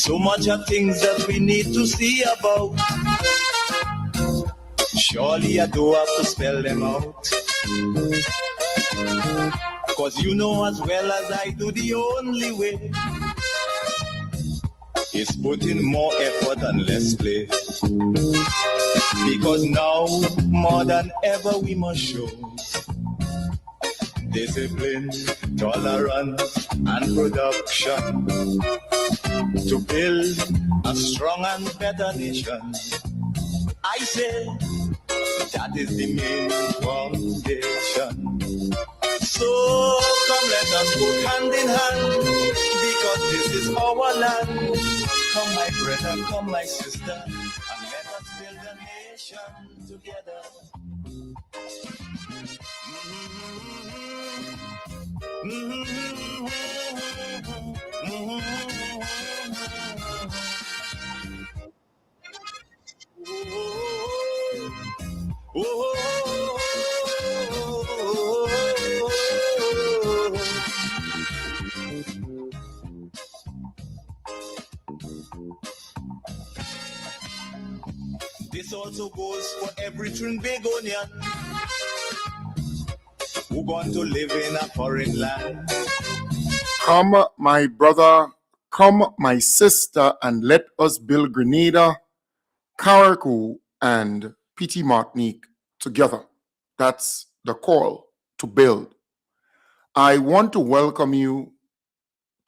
So much of things that we need to see about. Surely I do have to spell them out. Cause you know as well as I do, the only way is put in more effort and less play. Because now, more than ever, we must show discipline, tolerance, and production to build a strong and better nation. I say that is the main foundation. So come, let us go hand in hand, because this is our land. Come, my brother, come, my sister, and let us build a nation together. This also goes for every Trinbagonian who want to live in a foreign land. Come, my brother, come, my sister, and let us build Grenada, Carriacou, and Petite Martinique together. That's the call to build. I want to welcome you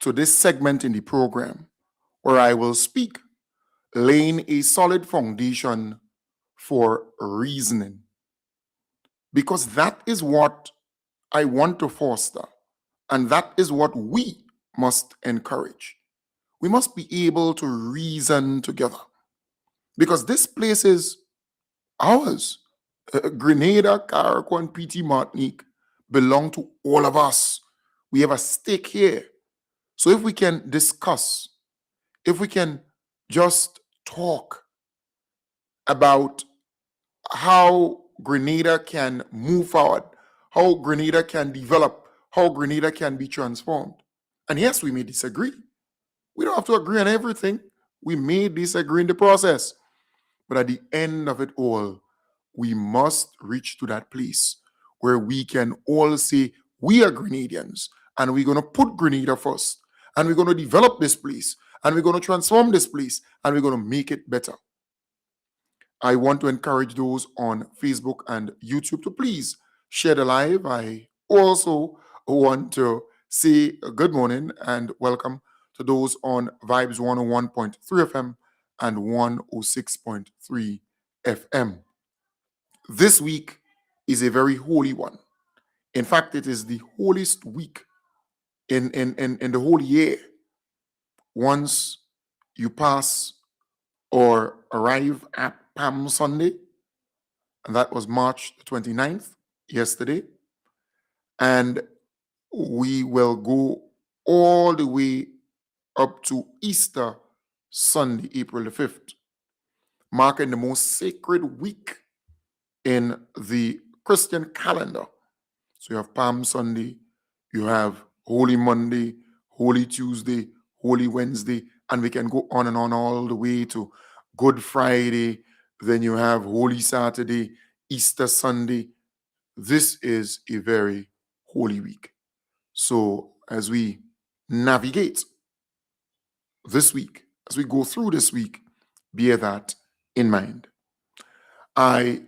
to this segment in the program where I will speak, laying a solid foundation for reasoning. Because that is what I want to foster, and that is what we must encourage. We must be able to reason together, because this place is ours. Grenada, Carriacou, and Petite Martinique belong to all of us. We have a stake here. So if we can discuss, if we can just talk about how Grenada can move forward, how Grenada can develop, how Grenada can be transformed. And yes, we may disagree. We don't have to agree on everything. We may disagree in the process. But at the end of it all, we must reach to that place where we can all say, we are Grenadians, and we're going to put Grenada first, and we're going to develop this place, and we're going to transform this place, and we're going to make it better. I want to encourage those on Facebook and YouTube to please share the live. I also want to say good morning and welcome to those on Vibes 101.3 FM and 106.3 FM. This week is a very holy one. In fact, it is the holiest week in the whole year. Once you pass or arrive at Palm Sunday, and that was March 29th, yesterday, and we will go all the way up to Easter Sunday, April the 5th, marking the most sacred week in the Christian calendar. So you have Palm Sunday, you have Holy Monday, Holy Tuesday, Holy Wednesday, and we can go on and on all the way to Good Friday. Then you have Holy Saturday, Easter Sunday. This is a very holy week. So as we navigate this week, as we go through this week, bear that in mind. I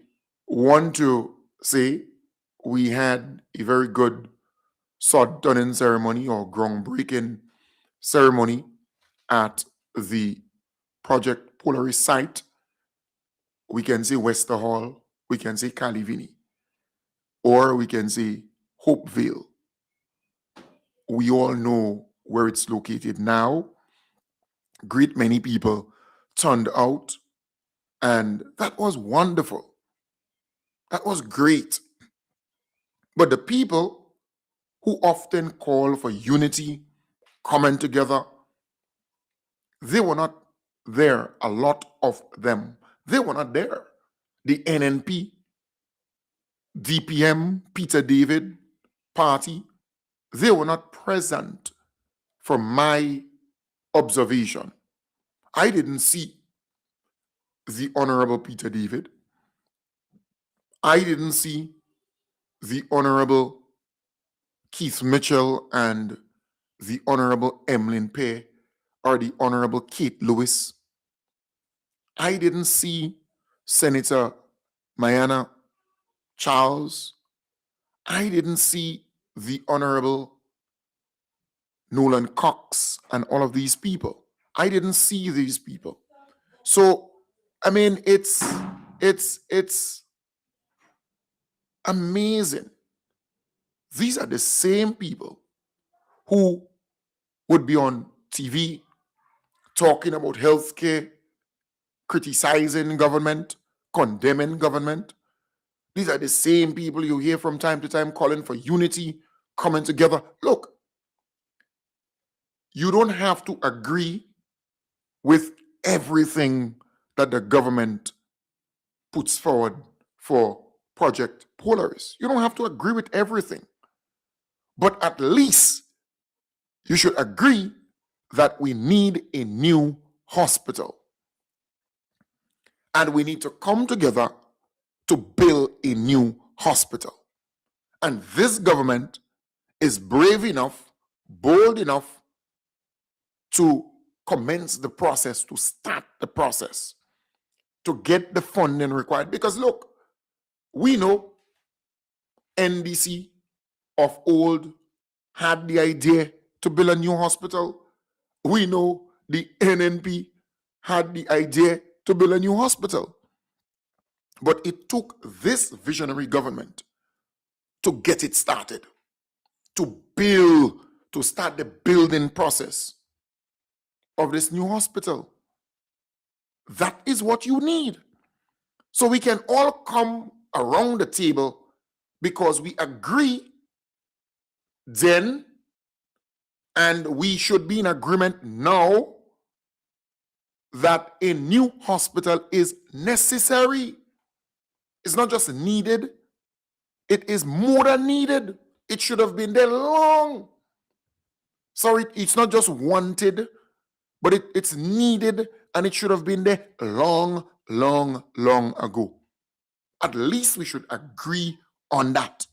want to say we had a very good sod turning ceremony or groundbreaking ceremony at the Project Polaris site. We can say Wester Hall, we can say Calivini, or we can say Hopeville. We all know where it's located now. Great many people turned out, and that was wonderful. That was great. But the people who often call for unity, coming together, they were not there, a lot of them. They were not there. The NNP, DPM, Peter David party, they were not present from my observation. I didn't see the Honorable Peter David. I didn't see the Honorable Keith Mitchell and the Honorable Emlyn Pay or the Honorable Kate Lewis. I didn't see Senator Mayana Charles. I didn't see the Honorable Nolan Cox and all of these people. I didn't see these people. So, I mean, it's amazing. These are the same people who would be on TV talking about healthcare, criticizing government, condemning government. These are the same people you hear from time to time calling for unity, coming together. Look, you don't have to agree with everything that the government puts forward for Project Polaris. You don't have to agree with everything. But at least you should agree that we need a new hospital. And we need to come together to build a new hospital. And this government is brave enough, bold enough to commence the process, to start the process, to get the funding required. Because look, we know NDC of old had the idea to build a new hospital. We know the NNP had the idea to build a new hospital. But it took this visionary government to get it started, to build, to start the building process of this new hospital. That is what you need. So we can all come around the table because we agree then, and we should be in agreement now that a new hospital is necessary. It's not just needed, it is more than needed. It should have been there long. Sorry, it's not just wanted, but it's needed, and it should have been there long ago. At least we should agree on that.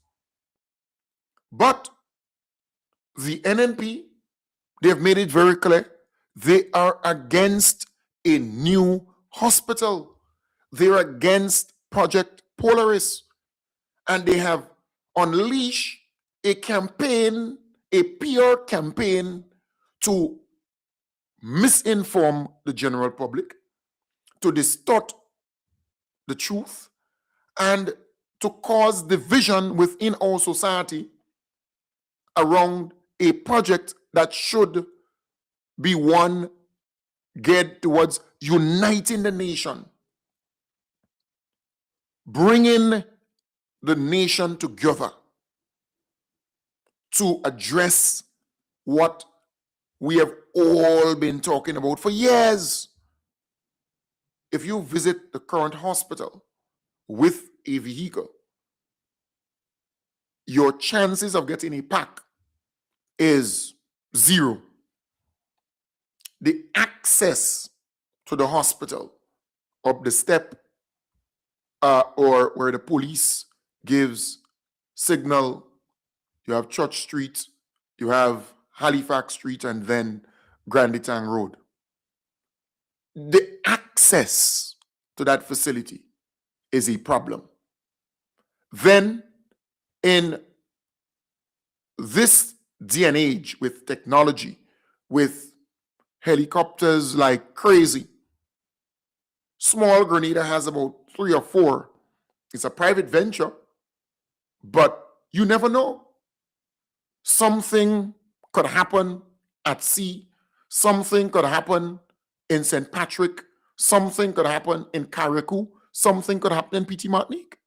But the NNP, they have made it very clear, they are against a new hospital. They're against Project Polaris. And they have unleashed a campaign, a PR campaign to misinform the general public, to distort the truth, and to cause division within our society around a project that should be one geared towards uniting the nation, bringing the nation together to address what we have all been talking about for years. If you visit the current hospital with a vehicle, your chances of getting a pack is zero. The access to the hospital, up the step, or where the police gives signal, you have Church Street, you have Halifax Street, and then Granditang Road. The access to that facility is a problem. Then, in this day and age, with technology, with helicopters like crazy, small Grenada has about 3 or 4. It's a private venture, but you never know. Something could happen at sea. Something could happen in St. Patrick. Something could happen in Carriacou. Something could happen in Petit Martinique.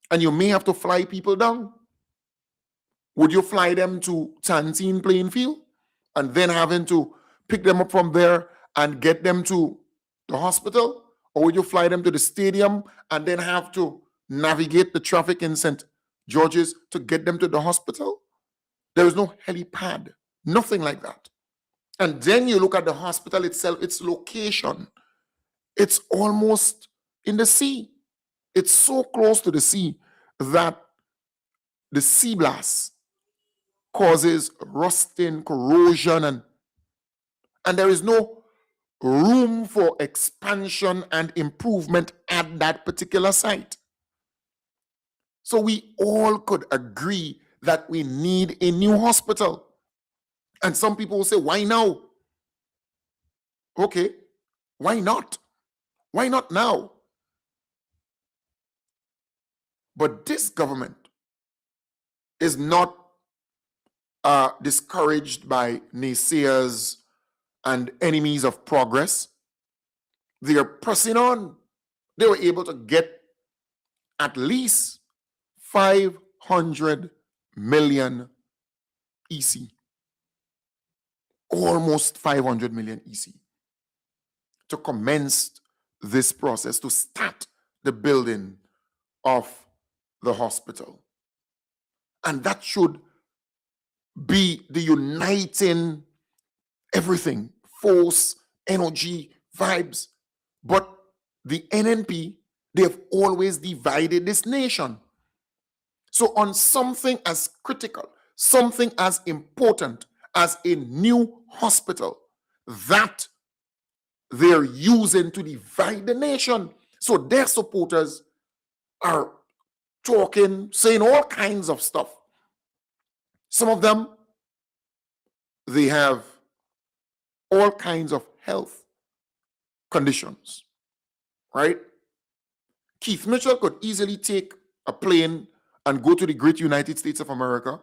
And you may have to fly people down. Would you fly them to Tantine Plainfield and then having to pick them up from there and get them to the hospital? Or would you fly them to the stadium and then have to navigate the traffic in St. George's to get them to the hospital? There is no helipad, nothing like that. And then you look at the hospital itself, its location. It's almost in the sea. It's so close to the sea that the sea blast causes rusting, corrosion, and there is no room for expansion and improvement at that particular site. So we all could agree that we need a new hospital. And some people will say, why now? Okay, why not? Why not now? But this government is not discouraged by naysayers and enemies of progress. They are pressing on. They were able to get at least 500 million EC, almost 500 million EC, to commence this process, to start the building of the hospital. And that should be the uniting everything, force, energy, vibes. But the NNP, they have always divided this nation. So on something as critical, something as important as a new hospital, that they're using to divide the nation. So their supporters are talking, saying all kinds of stuff. Some of them, they have all kinds of health conditions, right? Keith Mitchell could easily take a plane and go to the great United States of America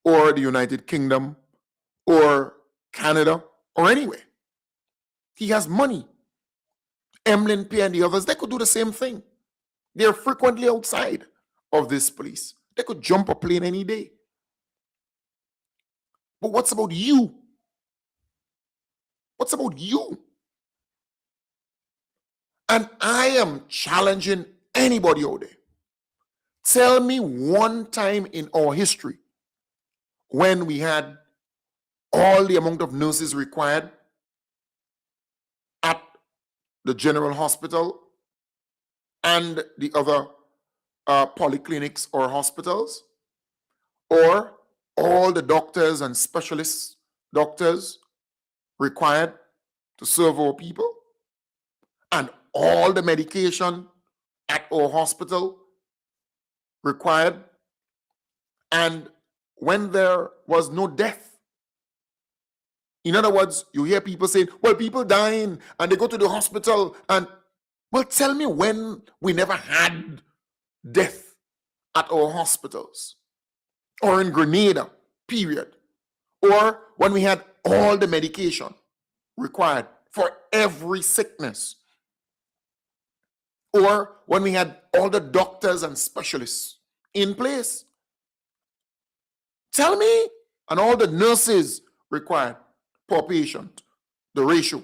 or the United Kingdom or Canada or anywhere. He has money. Emlyn P and the others, they could do the same thing. They're frequently outside of this place. They could jump a plane any day. But what's about you? What's about you? And I am challenging anybody out there. Tell me one time in our history when we had all the amount of nurses required at the general hospital and the other polyclinics or hospitals, or all the doctors and specialist doctors required to serve our people, and all the medication at our hospital required, and when there was no death. In other words, you hear people saying, well, people dying and they go to the hospital, and well, tell me when we never had death at our hospitals or in Grenada, period, or when we had all the medication required for every sickness, or when we had all the doctors and specialists in place. Tell me, and all the nurses required per patient, the ratio.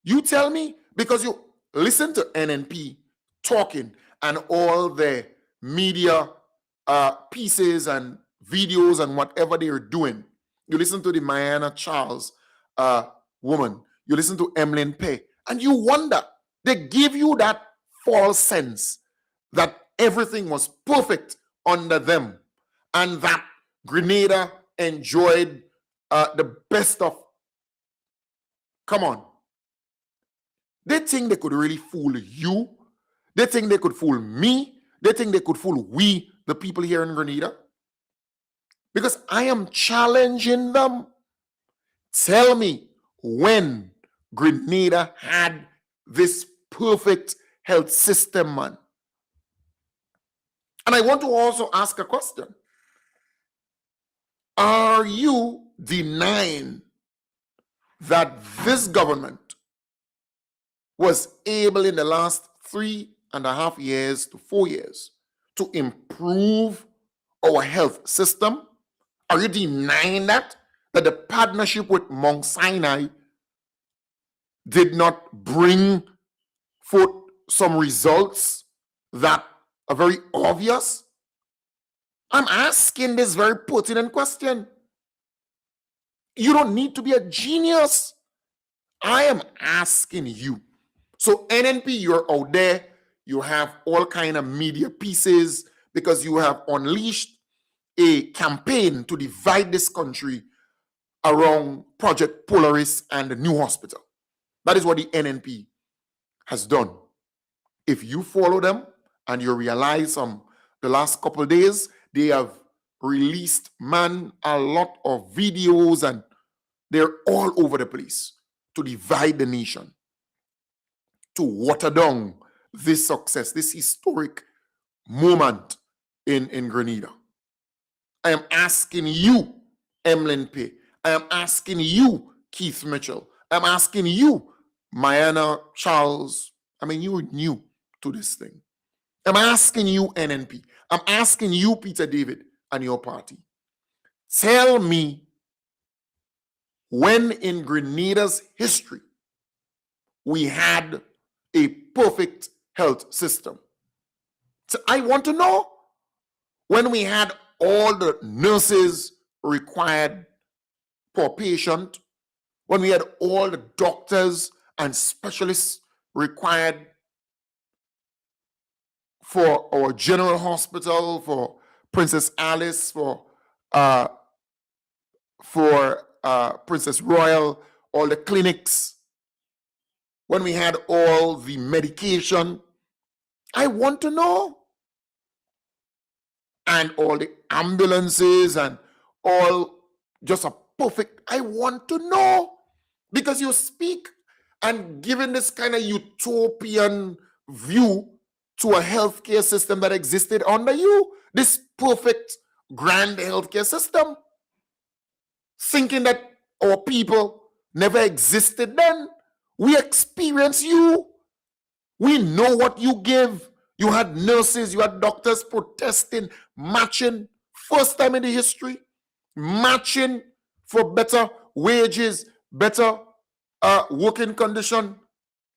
You tell me, because you listen to NNP talking and all the media pieces and videos and whatever they are doing. You listen to the Mariana Charles woman. You listen to Emlyn Pay, and you wonder. They give you that false sense that everything was perfect under them and that Grenada enjoyed the best of. Come on. They think they could really fool you. They think they could fool me. They think they could fool we, the people here in Grenada. Because I am challenging them. Tell me when Grenada had this perfect health system, man. And I want to also ask a question. Are you denying that this government was able in the last 3.5 years to 4 years to improve our health system? Are you denying that the partnership with Mount Sinai did not bring forth some results that are very obvious? I'm asking this very pertinent question. You don't need to be a genius. I am asking you. So NNP, you're out there. You have all kind of media pieces because you have unleashed a campaign to divide this country around Project Polaris and the new hospital. That is what the NNP has done. If you follow them and you realize the last couple of days, they have released, a lot of videos and they're all over the place to divide the nation, to water down this success, this historic moment in Grenada. I am asking you, Emlyn Pay. I am asking you, Keith Mitchell. I'm asking you, Mayana Charles. I mean, you are new to this thing. I'm asking you, NNP. I'm asking you, Peter David, and your party. Tell me when in Grenada's history we had a perfect health system. So I want to know when we had all the nurses required per patient, when we had all the doctors and specialists required for our general hospital, for Princess Alice, for Princess Royal, all the clinics, when we had all the medication. I want to know. And all the ambulances and all just a perfect, I want to know. Because you speak and given this kind of utopian view to a healthcare system that existed under you, this perfect grand healthcare system, thinking that our people never existed then. We experience you. We know what you give. You had nurses, you had doctors protesting, marching, first time in the history, marching for better wages, better working condition.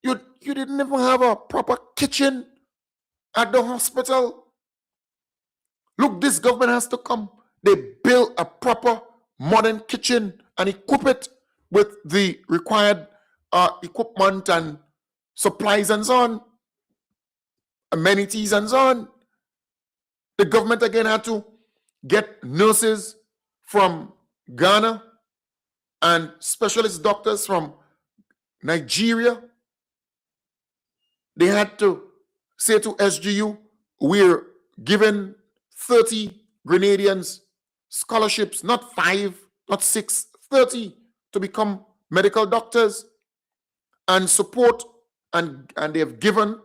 You didn't even have a proper kitchen at the hospital. Look, this government has to come. They build a proper modern kitchen and equip it with the required equipment and supplies and so on, amenities and so on. The government again had to get nurses from Ghana and specialist doctors from Nigeria. They had to say to SGU, we're giving 30 Grenadians scholarships, not 5, not 6, 30 to become medical doctors and support, and they have given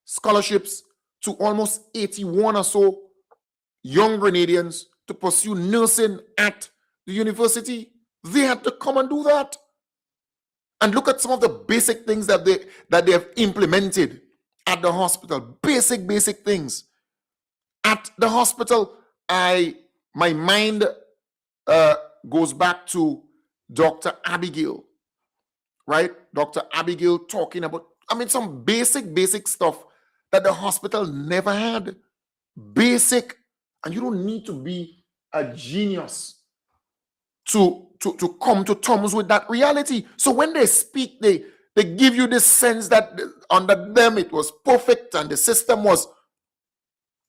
scholarships to almost 81 or so young Grenadians to pursue nursing at the university. They had to come and do that. And look at some of the basic things that they have implemented at the hospital. Basic things. At the hospital, my mind goes back to Dr. Abigail, right? Dr. Abigail talking about, some basic stuff that the hospital never had. Basic, and you don't need to be a genius to come to terms with that reality. So when they speak, they give you this sense that under them it was perfect and the system was,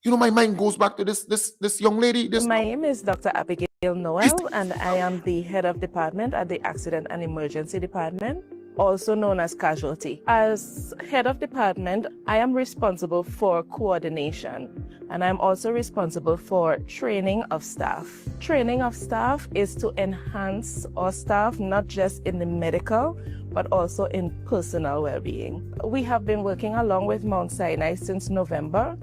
my mind goes back to this young lady. My name is Dr. Abigail Noel, and I am the head of department at the Accident and Emergency Department, also known as Casualty. As head of department, I am responsible for coordination, and I'm also responsible for training of staff. Training of staff is to enhance our staff, not just in the medical, but also in personal well-being. We have been working along with Mount Sinai since November,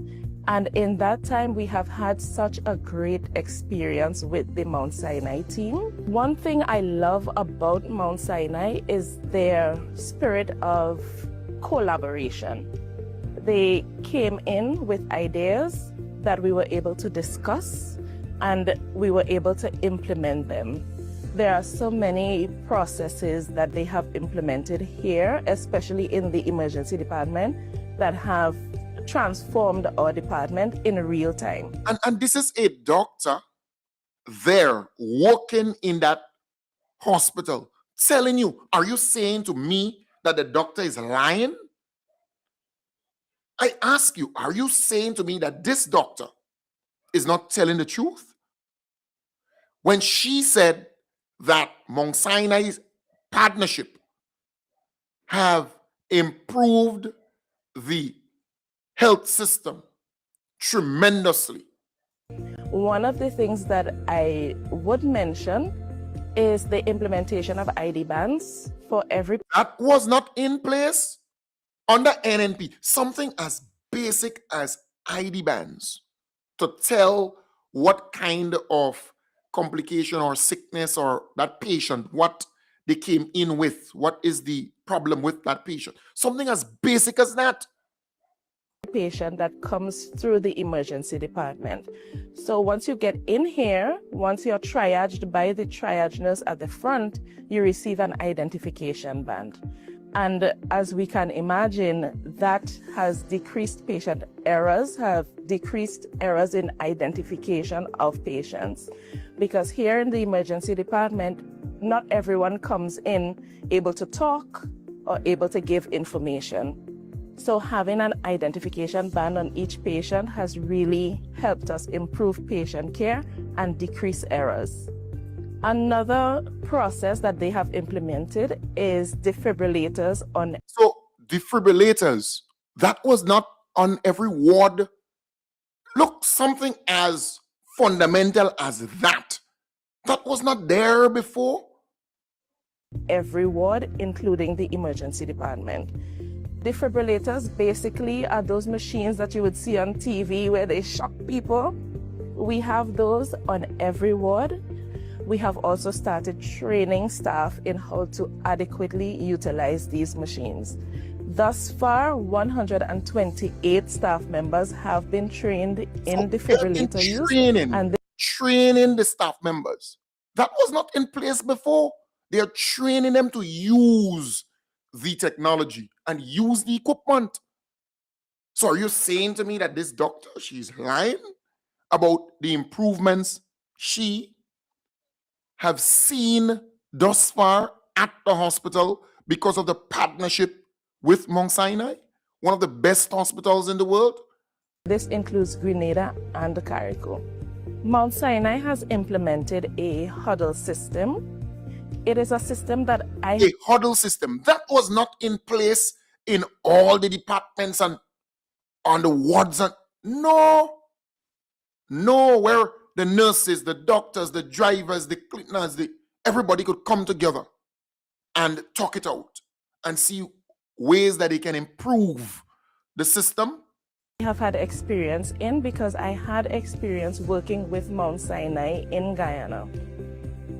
and in that time, we have had such a great experience with the Mount Sinai team. One thing I love about Mount Sinai is their spirit of collaboration. They came in with ideas that we were able to discuss, and we were able to implement them. There are so many processes that they have implemented here, especially in the emergency department, that have transformed our department in real time. And this is a doctor there working in that hospital telling you, are you saying to me that the doctor is lying? I ask you, are you saying to me that this doctor is not telling the truth? When she said that Mount Sinai's partnership have improved the health system tremendously. One of the things that I would mention is the implementation of ID bands for every. That was not in place under NNP. Something as basic as ID bands to tell what kind of complication or sickness or that patient, what they came in with, what is the problem with that patient. Something as basic as that. Patient that comes through the emergency department. So once you get in here, once you're triaged by the triage nurse at the front, you receive an identification band. And as we can imagine, that has decreased patient errors, have decreased errors in identification of patients. Because here in the emergency department, not everyone comes in able to talk or able to give information. So having an identification band on each patient has really helped us improve patient care and decrease errors. Another process that they have implemented is defibrillators on. So defibrillators, that was not on every ward. Look, something as fundamental as that was not there before. Every ward, including the emergency department. Defibrillators basically are those machines that you would see on TV where they shock people. We have those on every ward. We have also started training staff in how to adequately utilize these machines. Thus far, 128 staff members have been trained in defibrillator use. Training the staff members. That was not in place before. They are training them to use the technology and use the equipment. So are you saying to me that this doctor, she's lying about the improvements she have seen thus far at the hospital because of the partnership with Mount Sinai, one of the best hospitals in the world? This includes Grenada and Carrico. Mount Sinai has implemented a huddle system. It is a system that a huddle system that was not in place in all the departments and on the wards. And no, where the nurses, the doctors, the drivers, the cleaners, everybody could come together and talk it out and see ways that they can improve the system. I have had experience in because I had experience working with Mount Sinai in Guyana.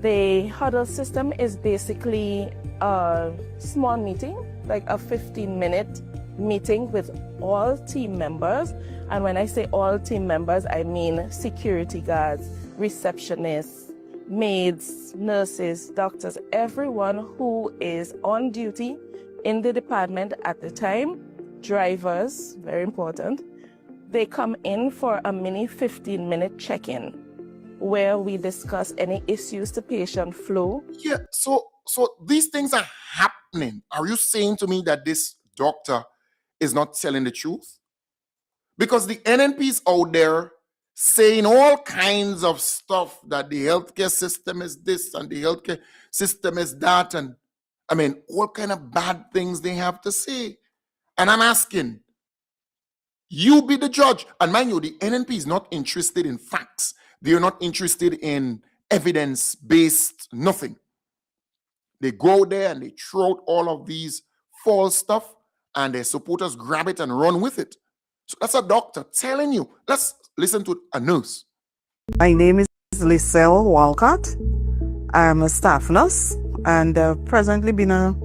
The huddle system is basically a small meeting, like a 15-minute meeting with all team members. And when I say all team members, I mean security guards, receptionists, maids, nurses, doctors, everyone who is on duty in the department at the time, drivers, very important. They come in for a mini 15-minute check-in where we discuss any issues to patient flow. Yeah, so these things are happening. Are you saying to me that this doctor is not telling the truth? Because the NNP's out there saying all kinds of stuff that the healthcare system is this and the healthcare system is that, and I mean, all kind of bad things they have to say. And I'm asking, you be the judge. And mind you, the NNP is not interested in facts. They are not interested in evidence-based nothing. They go there and they throw out all of these false stuff and their supporters grab it and run with it. So that's a doctor telling you. Let's listen to a nurse. My name is Liselle Walcott. I'm a staff nurse and presently been a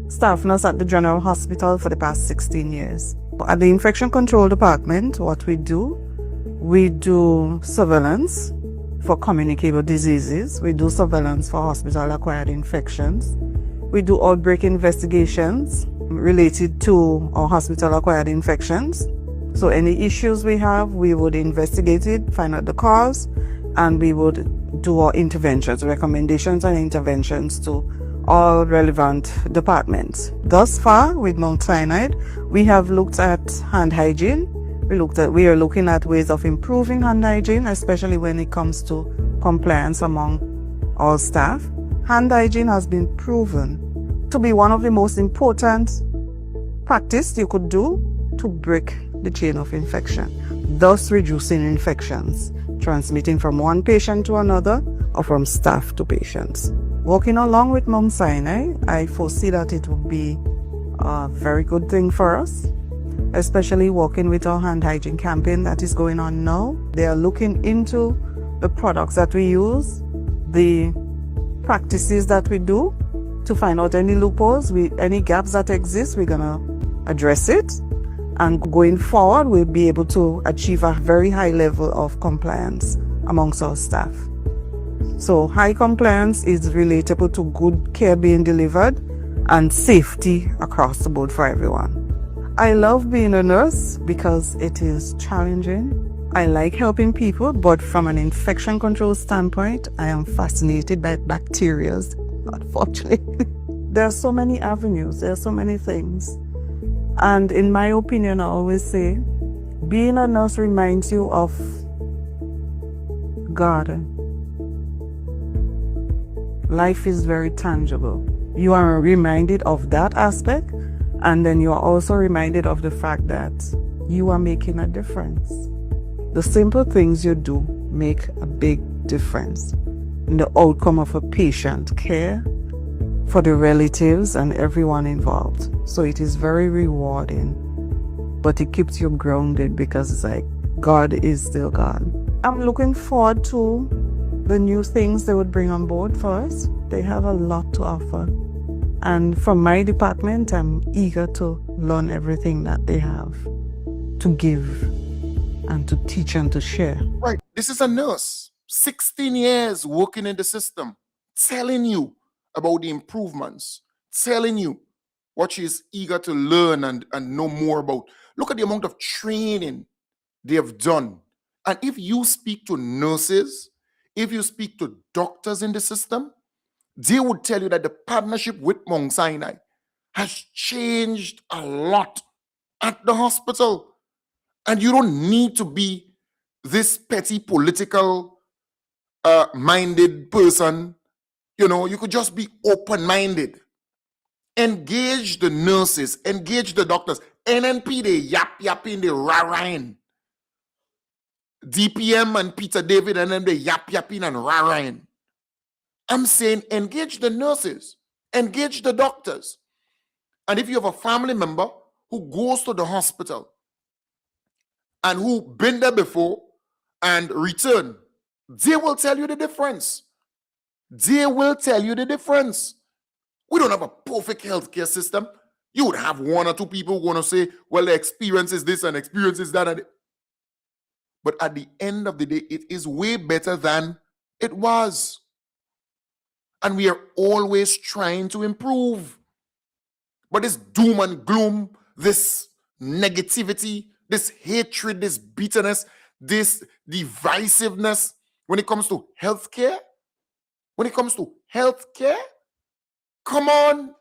staff nurse at the General Hospital for the past 16 years. At the Infection Control Department, what we do surveillance for communicable diseases. We do surveillance for hospital-acquired infections. We do outbreak investigations related to our hospital-acquired infections. So any issues we have, we would investigate it, find out the cause, and we would do our interventions, recommendations and interventions to all relevant departments. Thus far, with Mount Sinai, we have looked at hand hygiene. We are looking at ways of improving hand hygiene, especially when it comes to compliance among all staff. Hand hygiene has been proven to be one of the most important practice you could do to break the chain of infection, thus reducing infections transmitting from one patient to another or from staff to patients. Working along with Mount Sinai, I foresee that it will be a very good thing for us, especially working with our hand hygiene campaign that is going on now. They are looking into the products that we use, the practices that we do, to find out any loopholes, any gaps that exist. We're gonna address it, and going forward we'll be able to achieve a very high level of compliance amongst our staff. So high compliance is relatable to good care being delivered and safety across the board for everyone. I love being a nurse because it is challenging. I like helping people, but from an infection control standpoint, I am fascinated by bacteria, unfortunately. There are so many avenues, there are so many things. And in my opinion, I always say, being a nurse reminds you of God. Life is very tangible. You are reminded of that aspect, and then you are also reminded of the fact that you are making a difference. The simple things you do make a big difference in the outcome of a patient care for the relatives and everyone involved. So it is very rewarding, but it keeps you grounded because it's like God is still God. I'm looking forward to the new things they would bring on board for us. They have a lot to offer. And from my department, I'm eager to learn everything that they have to give and to teach and to share. Right. This is a nurse, 16 years working in the system, telling you about the improvements, telling you what she's eager to learn and know more about. Look at the amount of training they have done. And if you speak to nurses, if you speak to doctors in the system, they would tell you that the partnership with Mount Sinai has changed a lot at the hospital. And you don't need to be this petty political minded person. You know, you could just be open-minded. Engage the nurses, engage the doctors. NNP, they yapping, they rah-rahing. DPM and Peter David, and then they yapping and rah-rahing. I'm saying engage the nurses, engage the doctors. And if you have a family member who goes to the hospital and who been there before and return, they will tell you the difference. They will tell you the difference. We don't have a perfect healthcare system. You would have one or two people who want to say, well, the experience is this and experience is that. But at the end of the day, it is way better than it was. And we are always trying to improve. But this doom and gloom, this negativity, this hatred, this bitterness, this divisiveness, when it comes to healthcare, come on,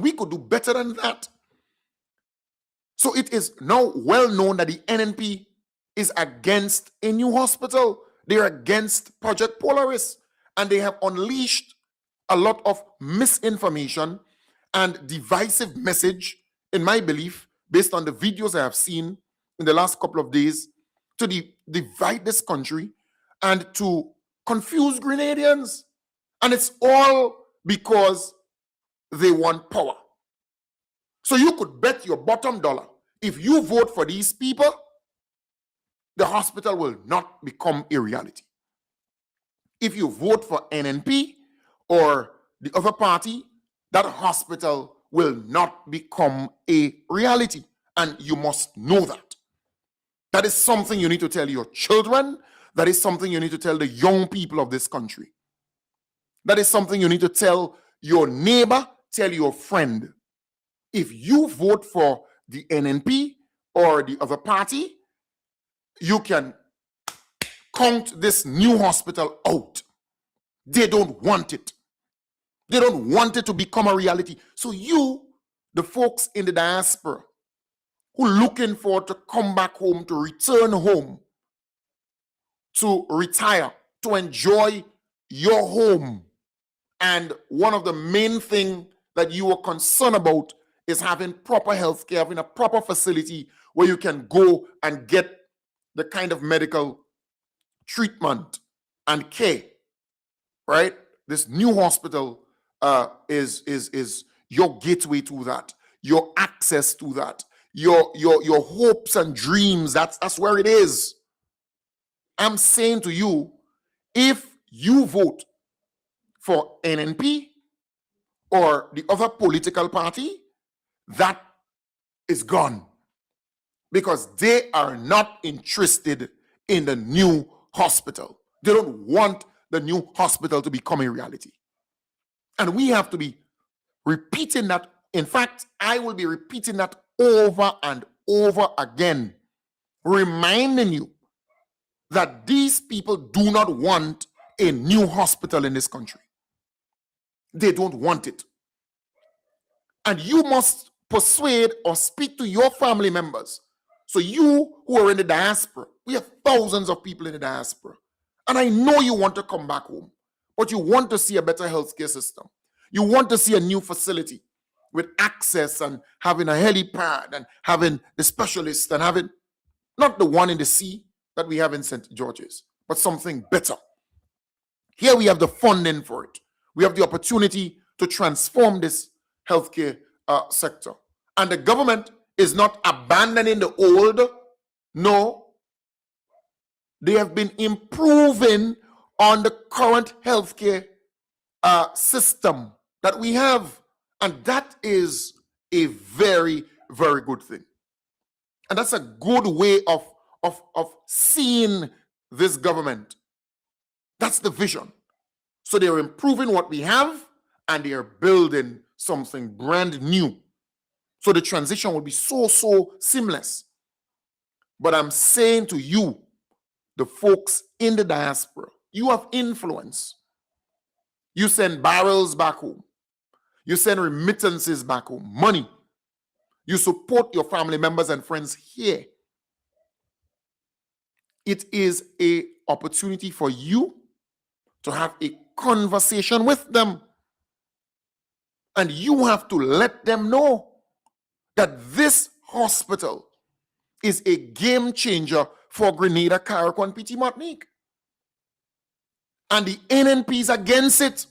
we could do better than that. So it is now well known that the NNP is against a new hospital. They're against Project Polaris, and they have unleashed a lot of misinformation and divisive message, in my belief, based on the videos I have seen in the last couple of days, to divide this country and to confuse Grenadians. And it's all because they want power. So you could bet your bottom dollar, if you vote for these people, the hospital will not become a reality. If you vote for NNP or the other party, that hospital will not become a reality. And you must know that. That is something you need to tell your children. That is something you need to tell the young people of this country. That is something you need to tell your neighbor, tell your friend. If you vote for the NNP or the other party, you can count this new hospital out. They don't want it. They don't want it to become a reality. So you, the folks in the diaspora, who are looking for to come back home, to return home, to retire, to enjoy your home. And one of the main things that you are concerned about is having proper health care, having a proper facility where you can go and get the kind of medical treatment and care, right? This new hospital is your gateway to that, your access to that, your hopes and dreams. That's where it is. I'm saying to you, if you vote for NNP or the other political party, that is gone, because they are not interested in the new hospital. They don't want the new hospital to become a reality. And we have to be repeating that. In fact, I will be repeating that over and over again, reminding you that these people do not want a new hospital in this country. They don't want it. And you must persuade or speak to your family members. So you who are in the diaspora, we have thousands of people in the diaspora. And I know you want to come back home, but you want to see a better healthcare system. You want to see a new facility with access and having a helipad and having the specialists and having not the one in the sea that we have in St. George's, but something better. Here we have the funding for it. We have the opportunity to transform this healthcare sector. And the government is not abandoning the old. No. They have been improving on the current healthcare system that we have. And that is a very, very good thing. And that's a good way of seeing this government. That's the vision. So they're improving what we have and they are building something brand new. So the transition will be so seamless. But I'm saying to you, the folks in the diaspora, you have influence. You send barrels back home. You send remittances back home, money. You support your family members and friends here. It is an opportunity for you to have a conversation with them. And you have to let them know that this hospital is a game changer for Grenada, Carriacou, and Petit Martinique. And the NNP is against it.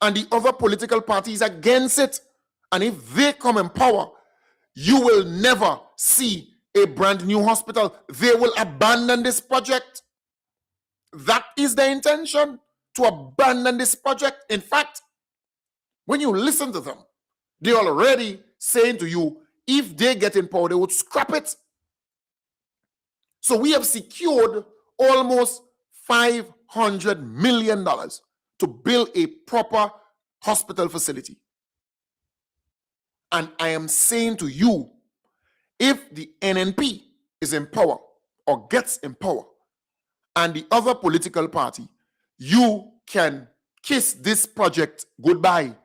And the other political parties against it. And if they come in power, you will never see a brand new hospital. They will abandon this project. That is the intention, to abandon this project. In fact, when you listen to them, they're already saying to you, if they get in power, they would scrap it. So we have secured almost $500 million to build a proper hospital facility. And I am saying to you, if the NNP is in power or gets in power, and the other political party, you can kiss this project goodbye,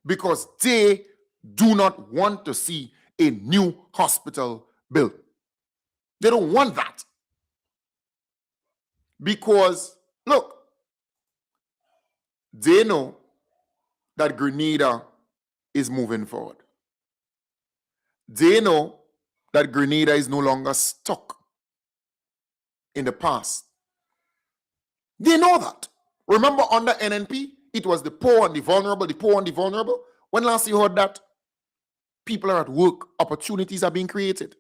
because they do not want to see a new hospital built. They don't want that. Because, look, they know that Grenada is moving forward. They know that Grenada is no longer stuck in the past. They know that. Remember, under NNP, it was the poor and the vulnerable, the poor and the vulnerable. When last you heard that? People are at work. Opportunities are being created.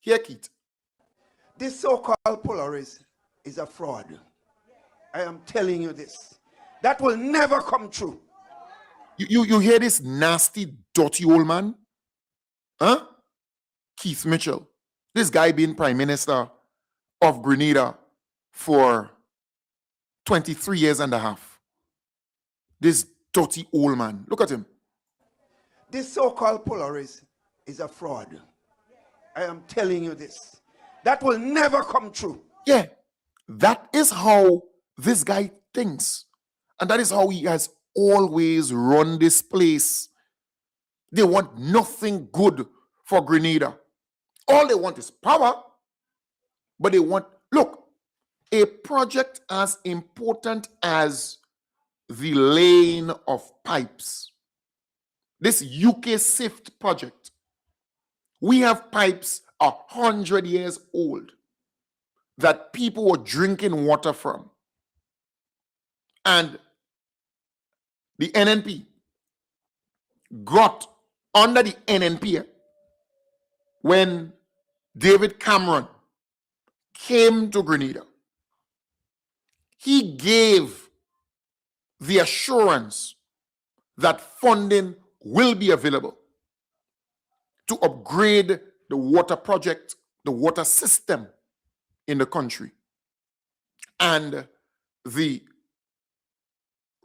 Here, Keith. This so-called Polaris is a fraud. I am telling you this. That will never come true. You hear this nasty, dirty old man? Huh? Keith Mitchell. This guy being Prime Minister of Grenada for 23 years and a half. This dirty old man. Look at him. This so-called Polaris is a fraud. I am telling you this. That will never come true. Yeah, that is how this guy thinks. And that is how he has always run this place. They want nothing good for Grenada. All they want is power, but they want, look, a project as important as the laying of pipes, this UK SIFT project, we have pipes 100 years old that people were drinking water from. And the NNP got under the NNP when David Cameron came to Grenada. He gave the assurance that funding will be available to upgrade the water project, the water system in the country. And the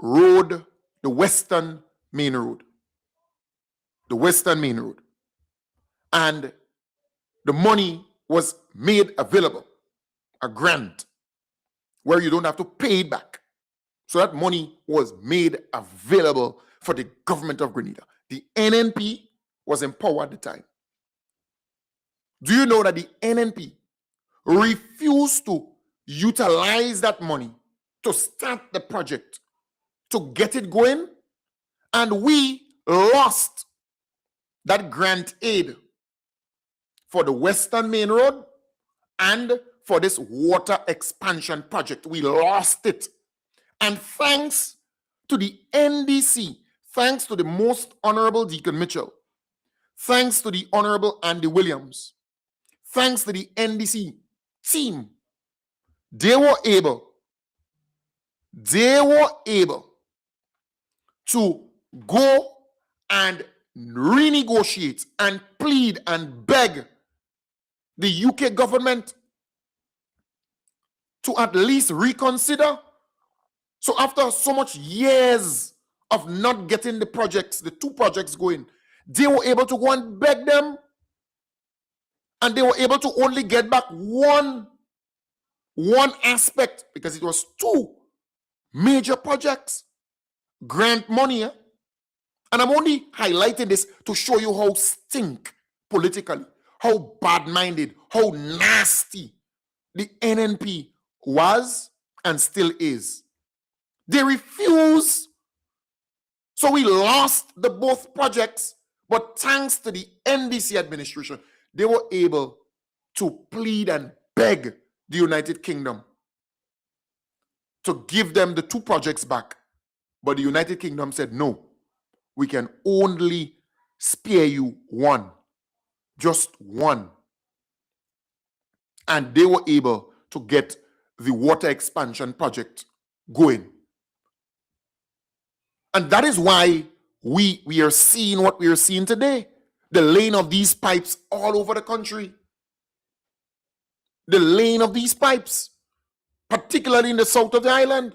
road, the Western Main Road. The Western Main Road. And the money was made available, a grant, where you don't have to pay it back. So that money was made available for the government of Grenada. The NNP was in power at the time. Do you know that the NNP refused to utilize that money to start the project, to get it going? And we lost that grant aid for the Western Main Road and for this water expansion project. We lost it. And thanks to the NDC, thanks to the Most Honorable Deacon Mitchell, thanks to the Honorable Andy Williams, thanks to the NDC team, they were able to go and renegotiate and plead and beg the UK government to at least reconsider. So after so much years of not getting the projects, the two projects going, they were able to go and beg them, and they were able to only get back one aspect, because it was two major projects, grant money. And I'm only highlighting this to show you how stink politically, how bad-minded, how nasty the NNP was and still is. They refuse. So we lost the both projects, but thanks to the NDC administration, they were able to plead and beg the United Kingdom to give them the two projects back. But the United Kingdom said, no, we can only spare you one, just one. And they were able to get the water expansion project going. And that is why we are seeing what we are seeing today. The laying of these pipes all over the country. The laying of these pipes, particularly in the south of the island,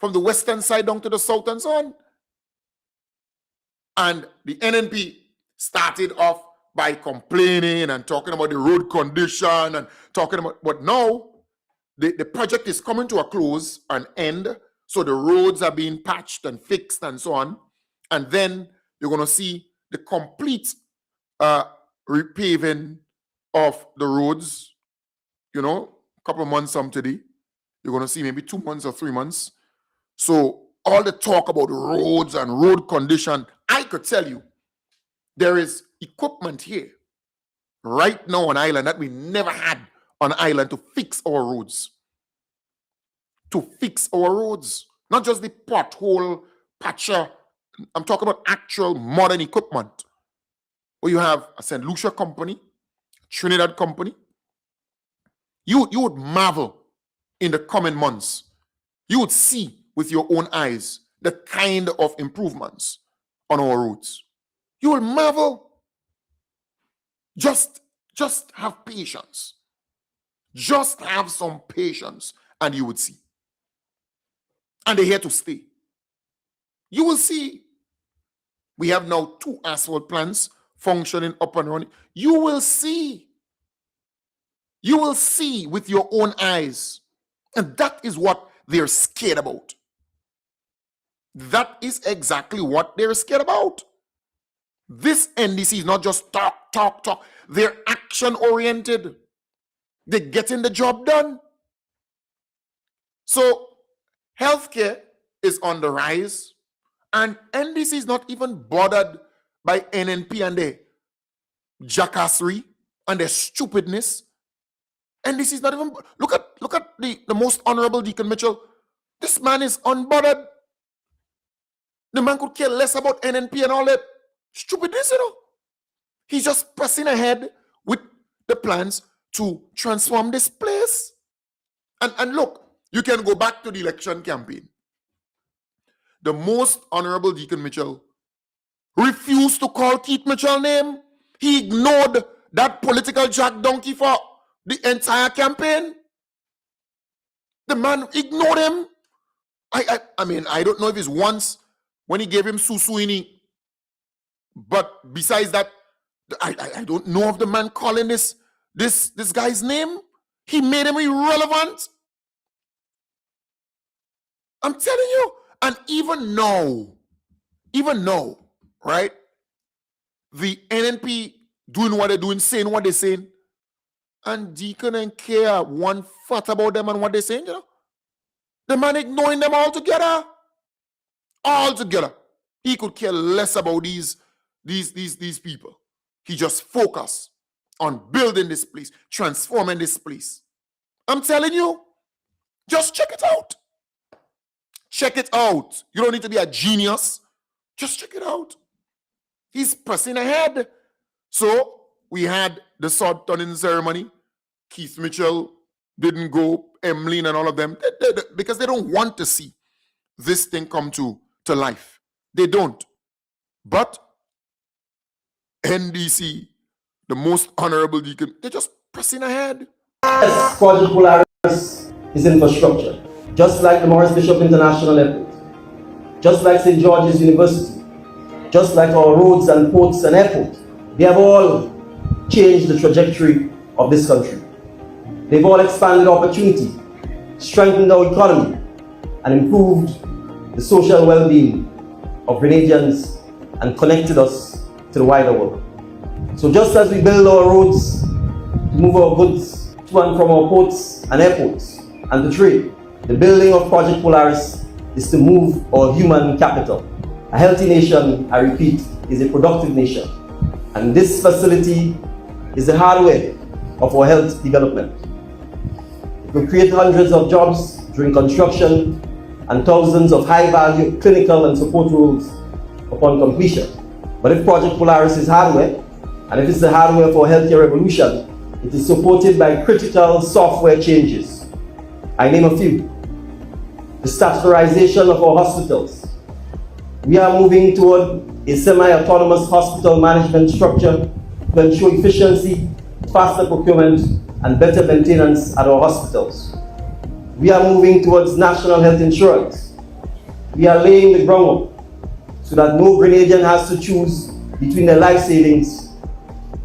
from the western side down to the south and so on. And the NNP started off by complaining and talking about the road condition and talking about, but now the project is coming to a close, an end. So the roads are being patched and fixed and so on. And then you're going to see the complete repaving of the roads, you know, a couple of months from today. You're going to see maybe 2 months or 3 months. So all the talk about roads and road condition, I could tell you, there is equipment here right now on island that we never had on island to fix our roads. To fix our roads, not just the pothole patcher. I'm talking about actual modern equipment. Where you have a St. Lucia company, Trinidad company. You would marvel in the coming months. You would see with your own eyes the kind of improvements on our roads. You will marvel. Just have patience. Just have some patience and you would see. And they're here to stay. You will see. We have now 2 asphalt plants functioning up and running, you will see. You will see with your own eyes. And that is what they're scared about. That is exactly what they're scared about. This NDC is not just talk, talk, talk. They're action oriented. They're getting the job done. So healthcare is on the rise, and NDC is not even bothered by NNP and their jackassery and their stupidness. NDC is not even look at the most honorable Deacon Mitchell. This man is unbothered. The man could care less about NNP and all that stupidness, He's just pressing ahead with the plans to transform this place. And look, you can go back to the election campaign. The most honorable Deacon Mitchell refused to call Keith Mitchell's name. He ignored that political jack donkey for the entire campaign. The man ignored him. I mean, I don't know if it's once when he gave him Susuini, but besides that, I don't know of the man calling this guy's name. He made him irrelevant. I'm telling you. And even now, right? The NNP doing what they're doing, saying what they're saying, and Deacon and care one fat about them and what they're saying, The man ignoring them altogether. Altogether. He could care less about these people. He just focused on building this place, transforming this place. I'm telling you, just check it out. Check it out. You don't need to be a genius. Just check it out. He's pressing ahead. So we had the sword turning ceremony. Keith Mitchell didn't go, Emmeline and all of them, because they don't want to see this thing come to life. They don't. But NDC, the most honorable Deacon, they're just pressing ahead. Yes, Project Polaris is infrastructure. Just like the Morris Bishop International Airport, just like St. George's University, just like our roads and ports and airports, they have all changed the trajectory of this country. They've all expanded opportunity, strengthened our economy, and improved the social well-being of Grenadians and connected us to the wider world. So just as we build our roads to move our goods to and from our ports and airports and to trade, the building of Project Polaris is to move our human capital. A healthy nation, I repeat, is a productive nation. And this facility is the hardware of our health development. It will create hundreds of jobs during construction and thousands of high-value clinical and support roles upon completion. But if Project Polaris is hardware, and if it's the hardware for a healthcare revolution, it is supported by critical software changes. I name a few. The statutorization of our hospitals. We are moving toward a semi-autonomous hospital management structure to ensure efficiency, faster procurement, and better maintenance at our hospitals. We are moving towards national health insurance. We are laying the groundwork so that no Grenadian has to choose between their life savings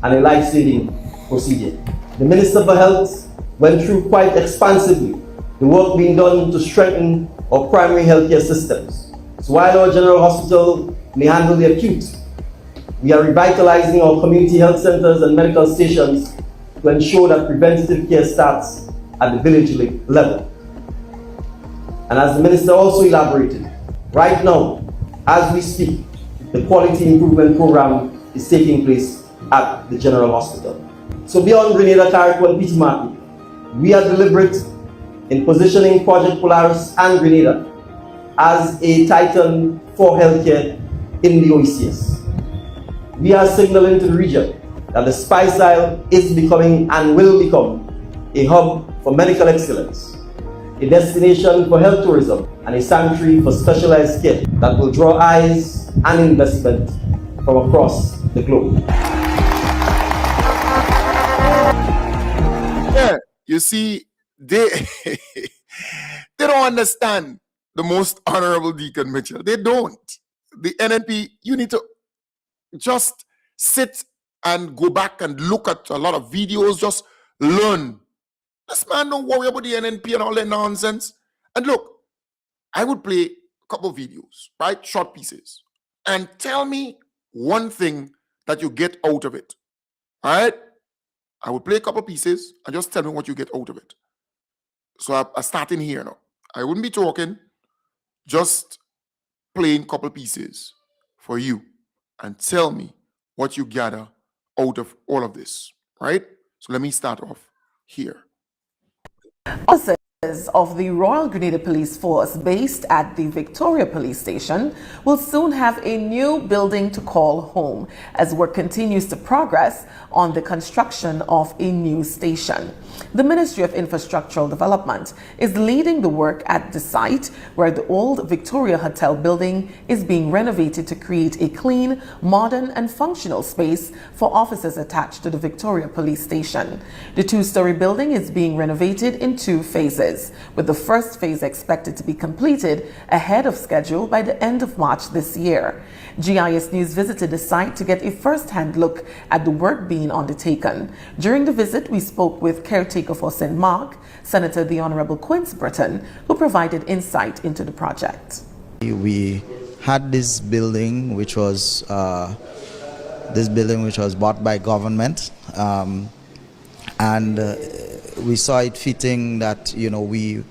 and a life-saving procedure. The Minister for Health went through quite expansively the work being done to strengthen our primary healthcare systems. So while our general hospital may handle the acute, we are revitalizing our community health centers and medical stations to ensure that preventative care starts at the village level. And as the Minister also elaborated, right now, as we speak, the quality improvement program is taking place at the General Hospital. So beyond Grenada, Carriacou and Petit Martinique, we are deliberate in positioning Project Polaris and Grenada as a titan for healthcare in the OECS. We are signaling to the region that the Spice Isle is becoming and will become a hub for medical excellence, a destination for health tourism, and a sanctuary for specialized care that will draw eyes and investment from across the globe. Yeah, you see, they they don't understand the most honorable Deacon Mitchell. They don't. The NNP, you need to just sit and go back and look at a lot of videos, just learn. This man don't worry about the NNP and all that nonsense. And look, I would play a couple of videos, right? Short pieces. And tell me one thing that you get out of it. All right? I would play a couple of pieces and just tell me what you get out of it. So I'm starting here now. I wouldn't be talking, just playing a couple pieces for you and tell me what you gather out of all of this, right? So let me start off here. Officers of the Royal Grenada Police Force based at the Victoria Police Station will soon have a new building to call home as work continues to progress on the construction of a new station. The Ministry of Infrastructural Development is leading the work at the site where the old Victoria Hotel building is being renovated to create a clean, modern and functional space for officers attached to the Victoria Police Station. The two-story building is being renovated in 2 phases, with the first phase expected to be completed ahead of schedule by the end of March this year. GIS News visited the site to get a first-hand look at the work being undertaken. During the visit, we spoke with caretaker for St. Mark, Senator the Honourable Quince Britton, who provided insight into the project. We had this building which was bought by government, and we saw it fitting that we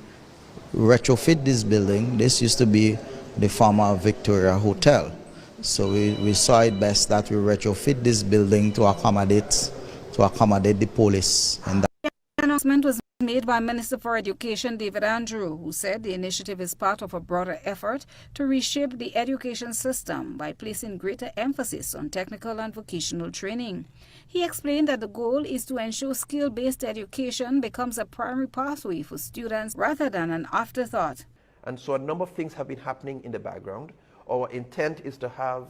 retrofit this building. This used to be the former Victoria Hotel, so we saw it best that we retrofit this building to accommodate the police. And the announcement was made by Minister for Education David Andrew, who said the initiative is part of a broader effort to reshape the education system by placing greater emphasis on technical and vocational training. He explained that the goal is to ensure skill-based education becomes a primary pathway for students rather than an afterthought. And so a number of things have been happening in the background. Our intent is to have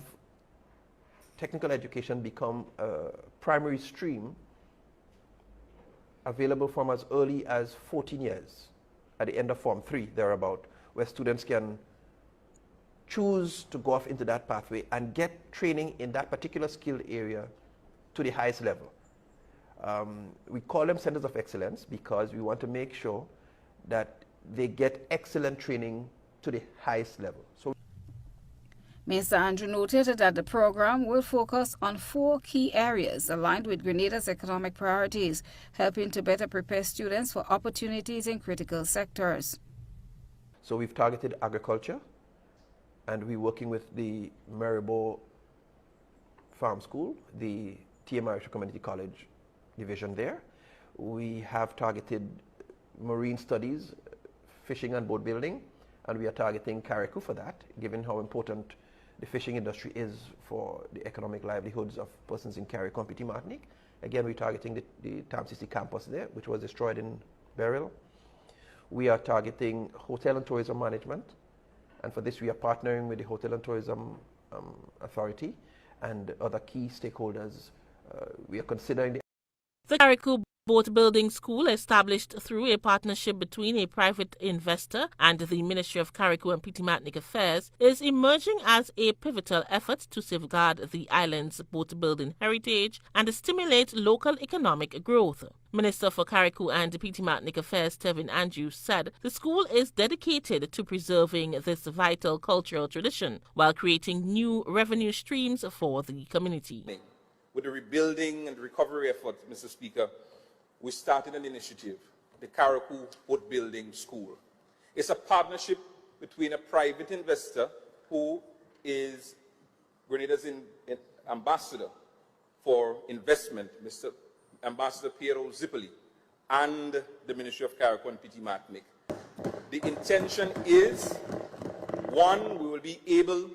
technical education become a primary stream available from as early as 14 years, at the end of Form 3, thereabout, where students can choose to go off into that pathway and get training in that particular skilled area to the highest level. We call them centers of excellence because we want to make sure that they get excellent training to the highest level. So, Mr. Andrew noted that the program will focus on 4 key areas aligned with Grenada's economic priorities, helping to better prepare students for opportunities in critical sectors. So we've targeted agriculture, and we're working with the Maribor Farm School, the TMI Community College division there. We have targeted marine studies, fishing and boat building, and we are targeting Carriacou for that, given how important the fishing industry is for the economic livelihoods of persons in Carriacou and Petit Martinique. Again, we're targeting the TAMCC campus there, which was destroyed in Beryl. We are targeting hotel and tourism management, and for this we are partnering with the Hotel and Tourism Authority and other key stakeholders. We are considering the Carriacou Boat Building School, established through a partnership between a private investor and the Ministry of Carriacou and Petit Martinique Affairs, is emerging as a pivotal effort to safeguard the island's boat building heritage and stimulate local economic growth. Minister for Carriacou and Petit Martinique Affairs Tevin Andrews said the school is dedicated to preserving this vital cultural tradition while creating new revenue streams for the community. With the rebuilding and recovery effort, Mr. Speaker, we started an initiative, the Carriacou Boat Building School. It's a partnership between a private investor who is Grenada's ambassador for investment, Mr. Ambassador Piero Zippoli, and the Ministry of Carriacou and Petit Martinique. The intention is, one, we will be able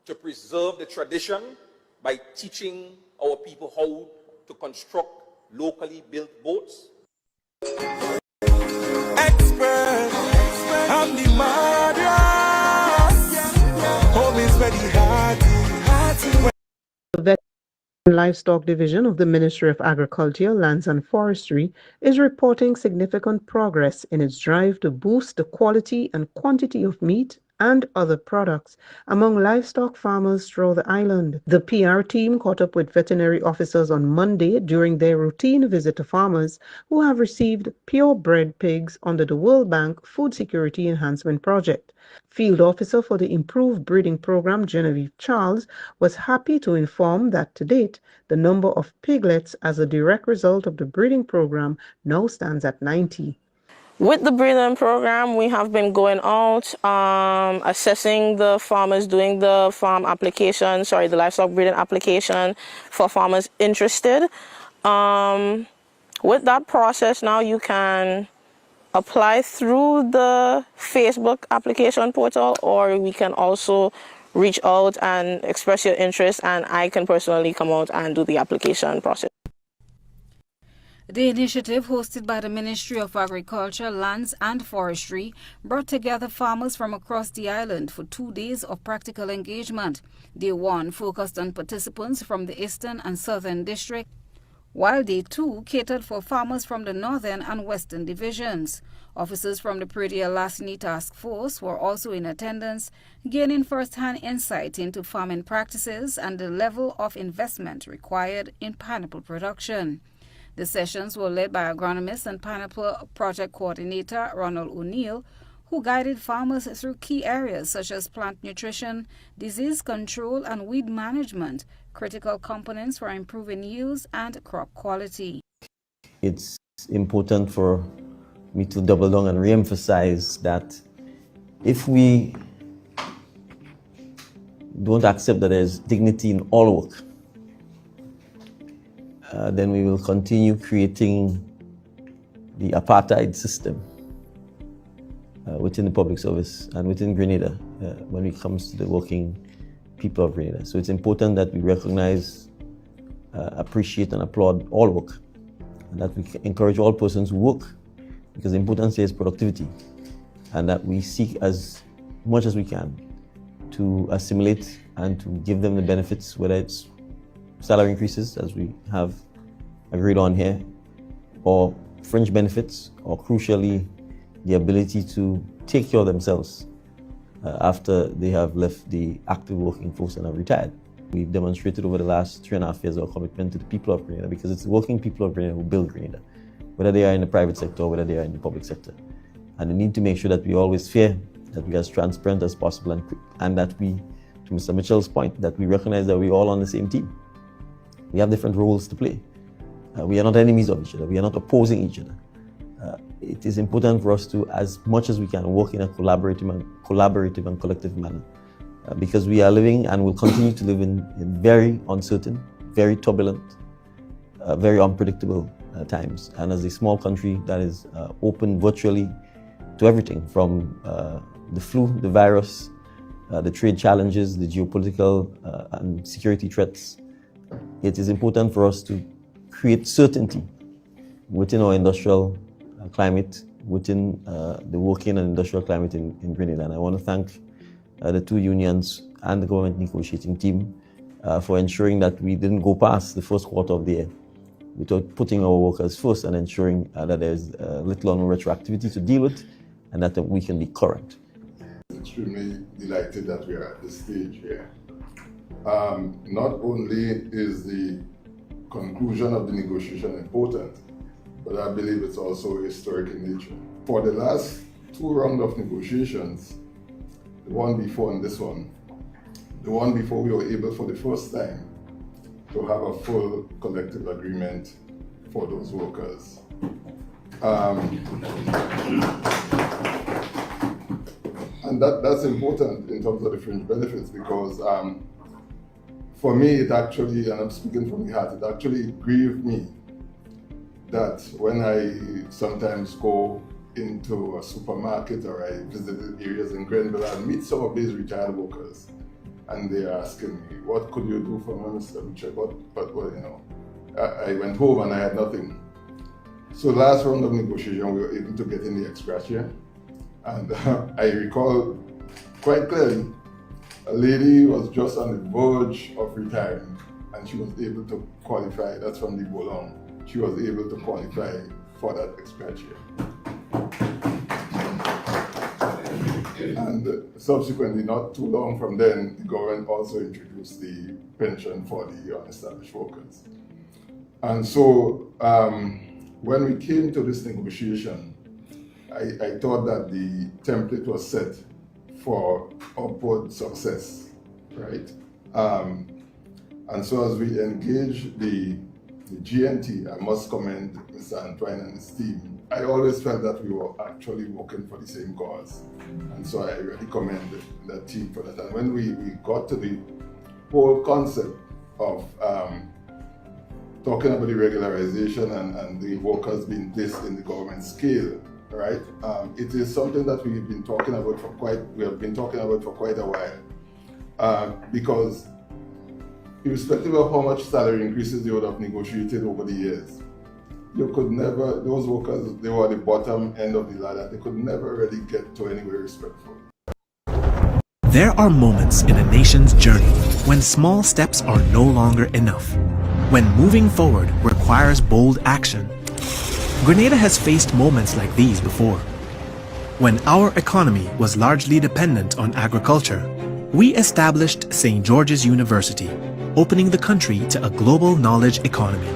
to preserve the tradition by teaching our people how to construct locally built boats. Expert, I'm the murderer. Home is very hard. The Vet and Livestock Division of the Ministry of Agriculture, Lands and Forestry is reporting significant progress in its drive to boost the quality and quantity of meat and other products among livestock farmers throughout the island. The PR team caught up with veterinary officers on Monday during their routine visit to farmers who have received purebred pigs under the World Bank Food Security Enhancement Project. Field Officer for the Improved Breeding Program, Genevieve Charles, was happy to inform that to date, the number of piglets as a direct result of the breeding program now stands at 90. With the breeding program, we have been going out, assessing the farmers, doing the the livestock breeding application for farmers interested. With that process now, you can apply through the Facebook application portal, or we can also reach out and express your interest, and I can personally come out and do the application process. The initiative, hosted by the Ministry of Agriculture, Lands and Forestry, brought together farmers from across the island for 2 days of practical engagement. Day 1 focused on participants from the Eastern and Southern District, while Day 2 catered for farmers from the Northern and Western divisions. Officers from the Prairie Lasni Task Force were also in attendance, gaining first-hand insight into farming practices and the level of investment required in pineapple production. The sessions were led by agronomist and pineapple project coordinator Ronald O'Neill, who guided farmers through key areas such as plant nutrition, disease control, and weed management, critical components for improving yields and crop quality. It's important for me to double down and re-emphasize that if we don't accept that there's dignity in all work, then we will continue creating the apartheid system within the public service and within Grenada when it comes to the working people of Grenada. So it's important that we recognize, appreciate and applaud all work, and that we encourage all persons who work, because the importance here is productivity, and that we seek as much as we can to assimilate and to give them the benefits, whether it's salary increases, as we have agreed on here, or fringe benefits, or crucially, the ability to take care of themselves after they have left the active working force and have retired. We've demonstrated over the last 3.5 years our commitment to the people of Grenada, because it's the working people of Grenada who build Grenada, whether they are in the private sector or whether they are in the public sector. And we need to make sure that we always fear that we are as transparent as possible, and that we, to Mr. Mitchell's point, that we recognize that we're all on the same team. We have different roles to play. We are not enemies of each other. We are not opposing each other. It is important for us to, as much as we can, work in a collaborative and collective manner, because we are living and will continue to live in very uncertain, very turbulent, very unpredictable times. And as a small country that is open virtually to everything from the flu, the virus, the trade challenges, the geopolitical and security threats, it is important for us to create certainty within our industrial climate, within the working and industrial climate in Grenada. And I want to thank the two unions and the government negotiating team for ensuring that we didn't go past the first quarter of the year without putting our workers first and ensuring that there's little or no retroactivity to deal with, and that we can be current. Extremely delighted that we are at this stage here. Not only is the conclusion of the negotiation important, but I believe it's also historic in nature. For the last 2 rounds of negotiations, the one before and this one, the one before we were able for the first time to have a full collective agreement for those workers. And that's important in terms of the fringe benefits, because for me, it actually, and I'm speaking from the heart, it actually grieved me that when I sometimes go into a supermarket or I visit areas in Grenville and meet some of these retired workers, and they're asking me, what could you do for me, Mr. Mitchell? But you know, I went home and I had nothing. So last round of negotiation, we were able to get in the ex-gratia. And I recall quite clearly, a lady was just on the verge of retiring, and she was able to qualify. That's from the Bolong. She was able to qualify for that ex-gratia. And subsequently, not too long from then, the government also introduced the pension for the unestablished workers. And so when we came to this negotiation, I thought that the template was set for upward success, right? And so as we engage the GNT, I must commend Mr. Antoine and his team. I always felt that we were actually working for the same cause. And so I really commend that team for that. And when we got to the whole concept of talking about the regularization and the workers being placed in the government scale, right? It is something that we have been talking about for quite a while. Because irrespective of how much salary increases they would have negotiated over the years, you could never, those workers, they were at the bottom end of the ladder. They could never really get to anywhere respectful. There are moments in a nation's journey when small steps are no longer enough, when moving forward requires bold action. Grenada has faced moments like these before. When our economy was largely dependent on agriculture, we established St. George's University, opening the country to a global knowledge economy.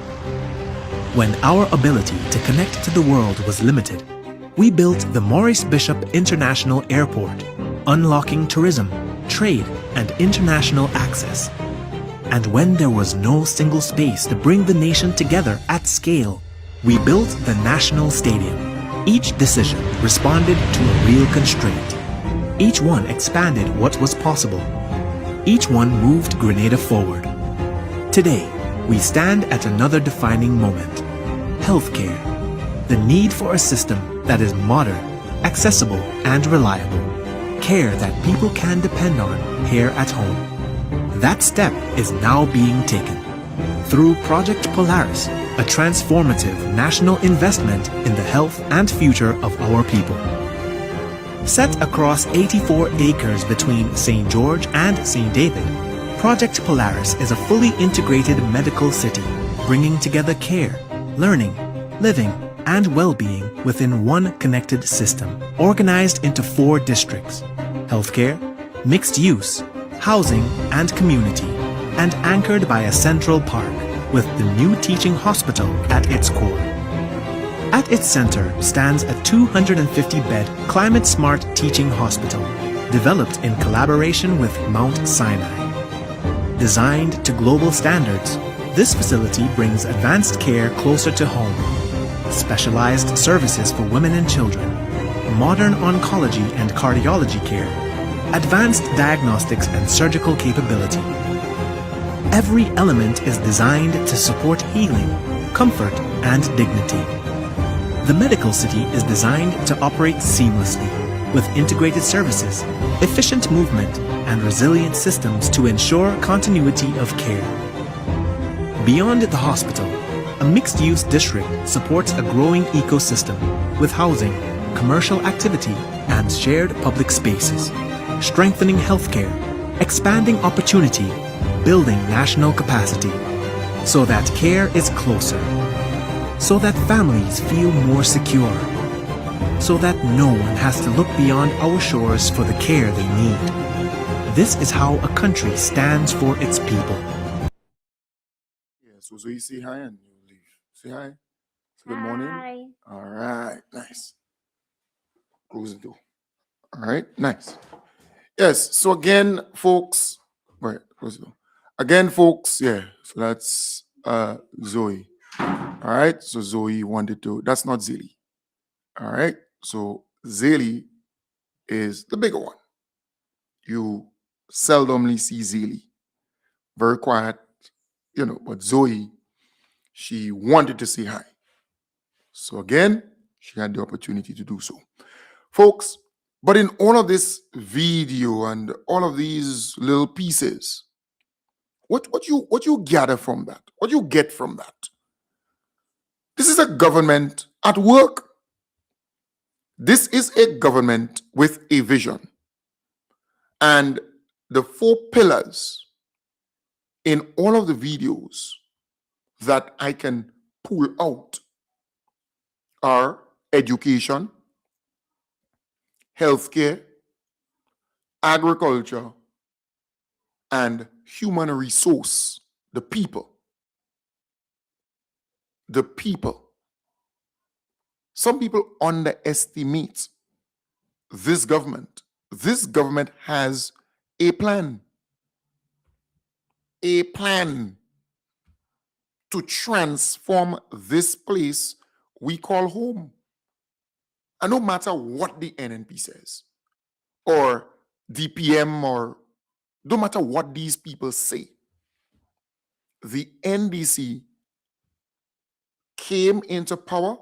When our ability to connect to the world was limited, we built the Maurice Bishop International Airport, unlocking tourism, trade, and international access. And when there was no single space to bring the nation together at scale, we built the National Stadium. Each decision responded to a real constraint. Each one expanded what was possible. Each one moved Grenada forward. Today, we stand at another defining moment. Healthcare. The need for a system that is modern, accessible, and reliable. Care that people can depend on here at home. That step is now being taken. Through Project Polaris, a transformative national investment in the health and future of our people. Set across 84 acres between St. George and St. David, Project Polaris is a fully integrated medical city, bringing together care, learning, living, and well-being within one connected system, organized into 4 districts: healthcare, mixed use, housing, and community, and anchored by a central park with the new teaching hospital at its core. At its center stands a 250-bed climate-smart teaching hospital, developed in collaboration with Mount Sinai. Designed to global standards, this facility brings advanced care closer to home, specialized services for women and children, modern oncology and cardiology care, advanced diagnostics and surgical capability. Every element is designed to support healing, comfort, and dignity. The medical city is designed to operate seamlessly, with integrated services, efficient movement, and resilient systems to ensure continuity of care. Beyond the hospital, a mixed-use district supports a growing ecosystem with housing, commercial activity, and shared public spaces, strengthening healthcare, expanding opportunity, building national capacity, so that care is closer, so that families feel more secure, so that no one has to look beyond our shores for the care they need. This is how a country stands for its people. Yeah, so you say hi and you leave. Say hi. Say good morning. Hi. All right, nice. Close the door. All right, nice. Yes, so again, folks, right, close the door. Again, folks, yeah, so that's Zoe. All right, so Zoe wanted to, that's not Zilly. All right, so Zilly is the bigger one. You seldomly see Zilly. Very quiet, you know, but Zoe, she wanted to say hi. So again, she had the opportunity to do so. Folks, but in all of this video and all of these little pieces, what you gather from that? What you get from that? This is a government at work. This is a government with a vision. And the 4 pillars in all of the videos that I can pull out are education, healthcare, agriculture, and human resource, the people. The people. Some people underestimate this government. This government has a plan. A plan to transform this place we call home. And no matter what the NNP says, or DPM, or no matter what these people say, the NDC came into power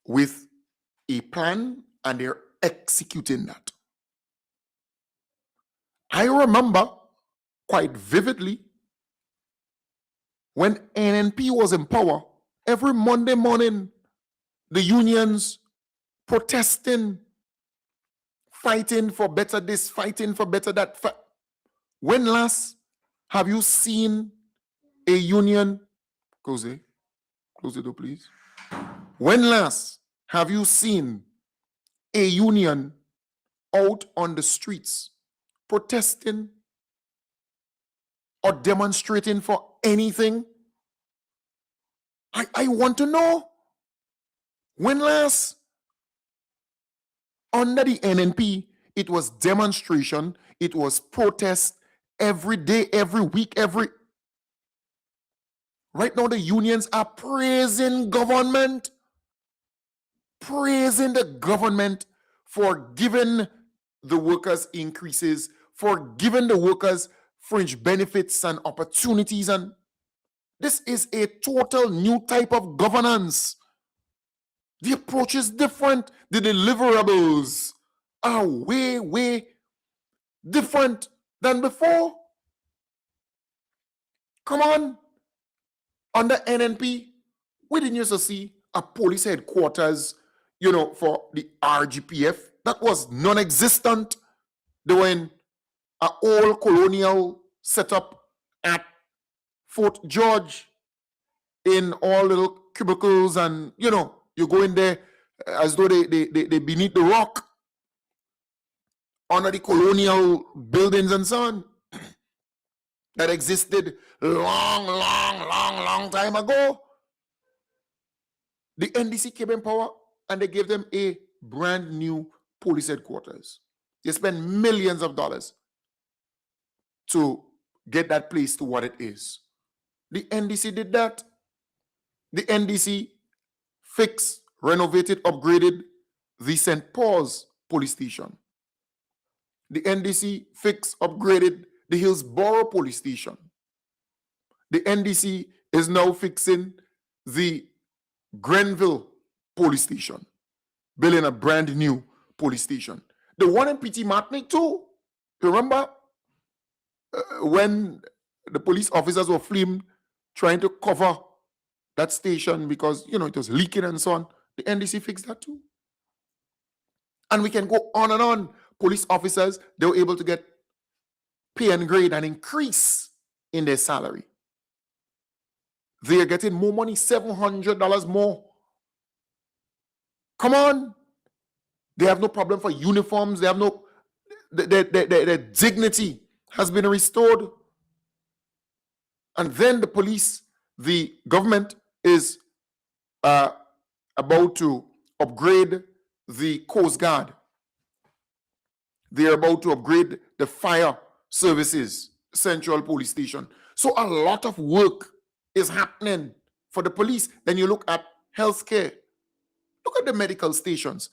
with a plan and they're executing that. I remember quite vividly when NNP was in power, every Monday morning, the unions protesting, fighting for better this, fighting for better that. When last have you seen a union? Close the door, please. When last have you seen a union out on the streets protesting or demonstrating for anything? I want to know. When last? Under the NNP, it was demonstration, it was protest every day, every week, Right now, the unions are praising government, praising the government for giving the workers increases, for giving the workers fringe benefits and opportunities. And this is a total new type of governance. The approach is different. The deliverables are way, way different than before. Come on. Under NNP, we didn't used to see a police headquarters, for the RGPF. That was non-existent. They were in an old colonial setup at Fort George in all little cubicles, and you go in there as though they beneath the rock under the colonial buildings and so on that existed long time ago. The NDC came in power and they gave them a brand new police headquarters. They spent millions of dollars to get that place to what it is. The NDC did that. The NDC fixed, renovated, upgraded the St. Paul's police station. The NDC fixed, upgraded the Hillsborough police station. The NDC is now fixing the Grenville police station, building a brand new police station. The one in Petit Martinique too. Remember when the police officers were filmed trying to cover that station because it was leaking and so on? The NDC fixed that too. And we can go on and on. Police officers, they were able to get pay and grade and increase in their salary. They are getting more money, $700 more. Come on. They have no problem for uniforms. They have no, their dignity has been restored. And then the police, the government is about to upgrade the Coast Guard. They're about to upgrade the fire services, Central Police Station. So a lot of work is happening for the police. Then you look at healthcare. Look at the medical stations.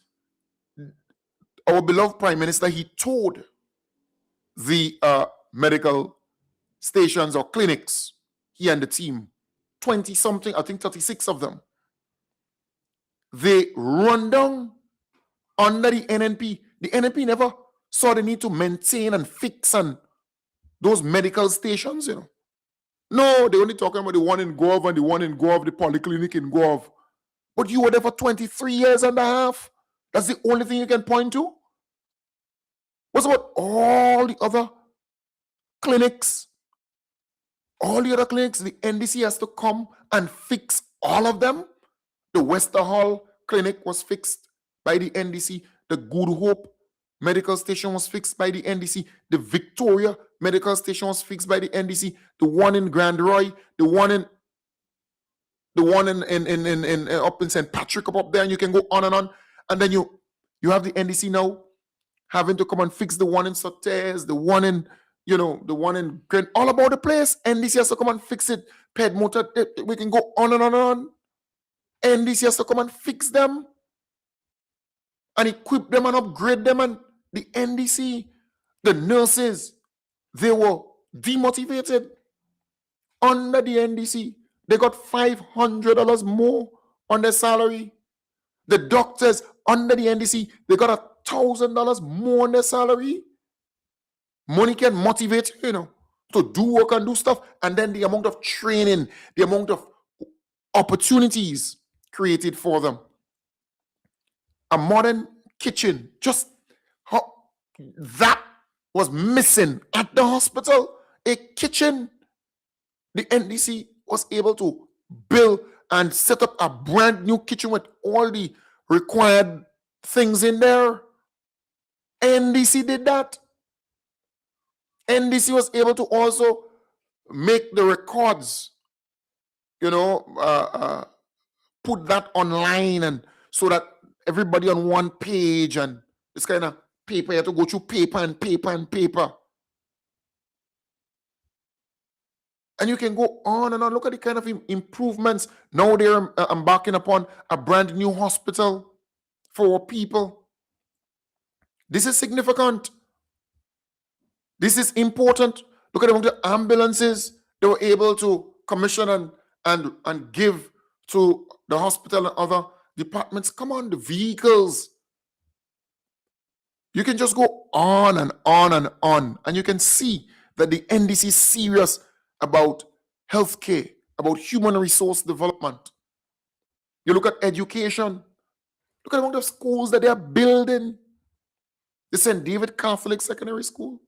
Our beloved Prime Minister, he told the medical stations or clinics, he and the team, 20-something, I think 36 of them, they run down under the NNP. The NNP never saw the need to maintain and fix and those medical stations, No, they're only talking about the one in Gov and the one in Gov, the polyclinic in Gov. But you were there for 23 years and a half. That's the only thing you can point to? What's about all the other clinics? All the other clinics, the NDC has to come and fix all of them. The Wester Hall Clinic was fixed by the NDC. The Good Hope Medical Station was fixed by the NDC. The Victoria Medical Station was fixed by the NDC. The one in Grand Roy, the one in up in St. Patrick up there, and you can go on. And then you have the NDC now having to come and fix the one in Sotes, the one in, the one in Grand, all about the place. NDC has to come and fix it. Ped Motor, we can go on and on and on. NDC has to come and fix them and equip them and upgrade them. And the NDC, the nurses, they were demotivated under the NDC. They got $500 more on their salary. The doctors under the NDC, they got $1,000 more on their salary. Money can motivate, to do work and do stuff. And then the amount of training, the amount of opportunities created for them. A modern kitchen, just how that was missing at the hospital. A kitchen. The NDC was able to build and set up a brand new kitchen with all the required things in there. NDC did that. NDC was able to also make the records, put that online, and so that everybody on one page, and this kind of paper, you have to go through paper and paper and paper. And you can go on and on. Look at the kind of improvements. Now they're embarking upon a brand new hospital for people. This is significant. This is important. Look at the ambulances they were able to commission and give to the hospital and other departments. Come on, the vehicles. You can just go on and on and on. And you can see that the NDC is serious about healthcare, about human resource development. You look at education. Look at the amount of schools that they are building. The St. David Catholic Secondary School.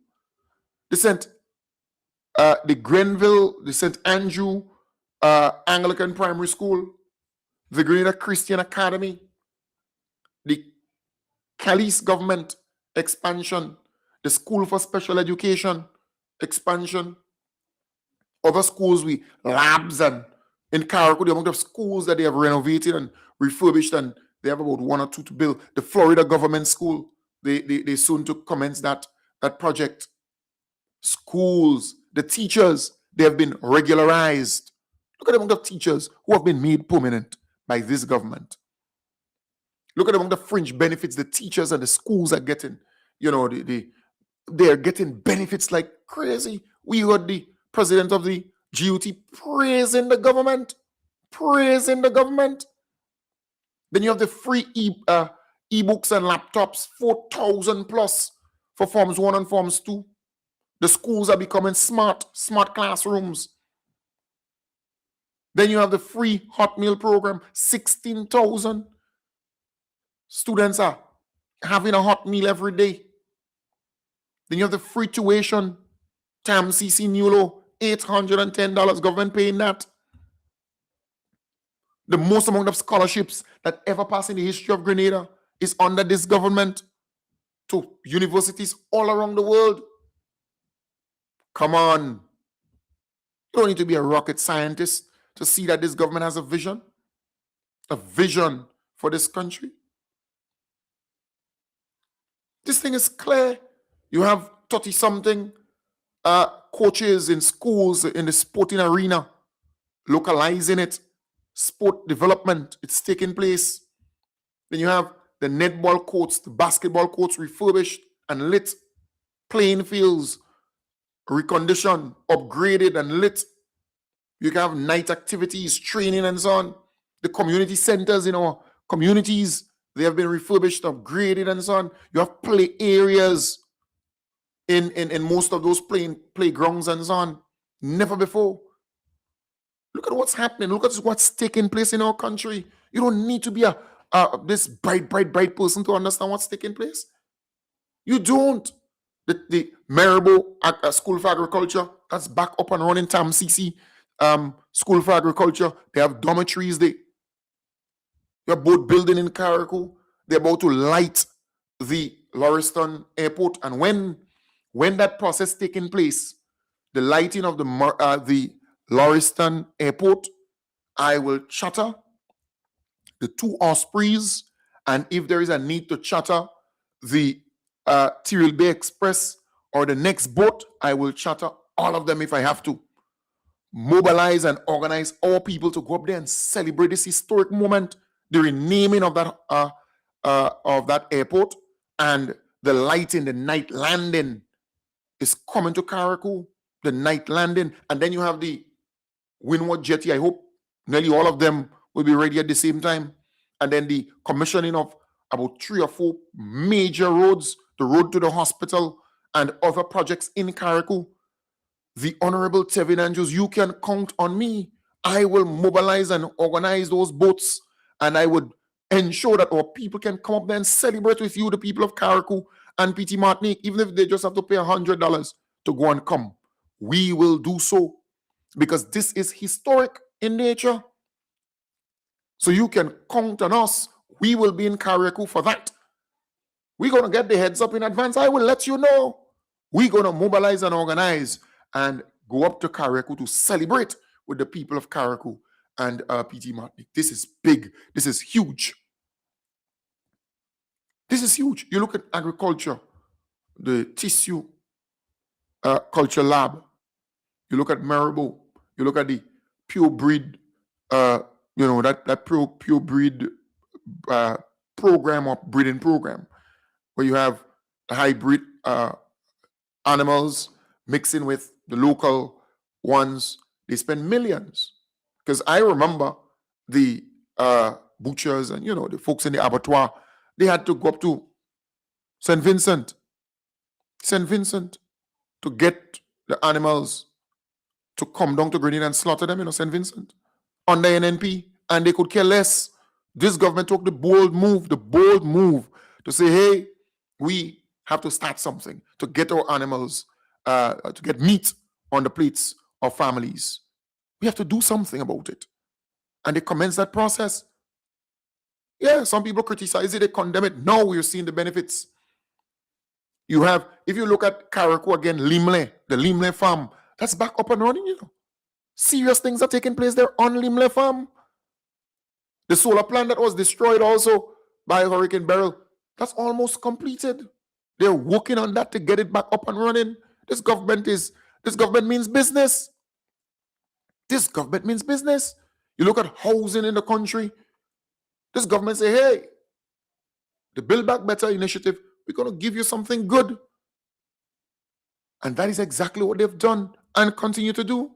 The Grenville, the St. Andrew Anglican Primary School. The Grenada Christian Academy. The Calais government expansion. The School for Special Education expansion. Other schools with labs, and in Carriacou, the amount of schools that they have renovated and refurbished, and they have about 1 or 2 to build. The Florida government school, they soon to commence that project. Schools, the teachers, they have been regularized. Look at the amount of teachers who have been made permanent by this government. Look at the amount of fringe benefits the teachers and the schools are getting. They're getting benefits like crazy. We heard the president of the GUT praising the government. Then you have the free e-books and laptops, 4,000 plus for Forms 1 and Forms 2. The schools are becoming smart classrooms. Then you have the free hot meal program, 16,000 students are having a hot meal every day. Then you have the free tuition, TAM CC Nulo, $810, government paying that. The most amount of scholarships that ever passed in the history of Grenada is under this government to universities all around the world. Come on. You don't need to be a rocket scientist to see that this government has a vision for this country. This thing is clear. You have 30-something coaches in schools, in the sporting arena, localizing it. Sport development, it's taking place. Then you have the netball courts, the basketball courts refurbished and lit. Playing fields, reconditioned, upgraded and lit. You can have night activities, training and so on. The community centers in our communities, they have been refurbished, upgraded and so on. You have play areas in most of those playgrounds and so on. Never before. Look at what's happening. Look at what's taking place in our country. You don't need to be this bright person to understand what's taking place. You don't. The Maribor School for Agriculture, that's back up and running. TAM CC School for Agriculture. They have dormitories. They have boat building in Carriacou. They're about to light the Lauriston Airport. And when that process taking place, the lighting of the Lauriston Airport, I will charter the 2 Ospreys, and if there is a need to charter the Tyrrell Bay Express or the next boat, I will charter all of them if I have to. Mobilize and organize all people to go up there and celebrate this historic moment, the renaming of that airport, and the lighting, the night landing is coming to Carriacou, the night landing, and then you have the Windward Jetty. I hope nearly all of them will be ready at the same time. And then the commissioning of about 3 or 4 major roads, the road to the hospital and other projects in Carriacou. The Honorable Tevin Andrews, you can count on me. I will mobilize and organize those boats, and I would ensure that our people can come up there and celebrate with you, the people of Carriacou and PT Martinique, even if they just have to pay $100 to go and come. We will do so because this is historic in nature. So you can count on us. We will be in Carriacou for that. We're going to get the heads up in advance. I will let you know. We're going to mobilize and organize and go up to Carriacou to celebrate with the people of Carriacou and PT Martinique. This is big. This is huge. This is huge. You look at agriculture, the tissue culture lab. You look at Maribor. You look at the pure breed, that pure breed program or breeding program, where you have the hybrid animals mixing with the local ones. They spend millions. Because I remember the butchers and, the folks in the abattoir, they had to go up to St. Vincent to get the animals to come down to Grenada and slaughter them, St. Vincent, under NNP, and they could care less. This government took the bold move to say, hey, we have to start something to get our animals, to get meat on the plates of families. We have to do something about it. And they commence that process. Yeah, some people criticize it, they condemn it. Now we're seeing the benefits. You have, if you look at Carriacou again, Limle, the Limle farm, that's back up and running, Serious things are taking place there on Limle farm. The solar plant that was destroyed also by Hurricane Beryl, that's almost completed. They're working on that to get it back up and running. This government means business. This government means business. You look at housing in the country. This government say, hey, the Build Back Better initiative, we're going to give you something good. And that is exactly what they've done and continue to do.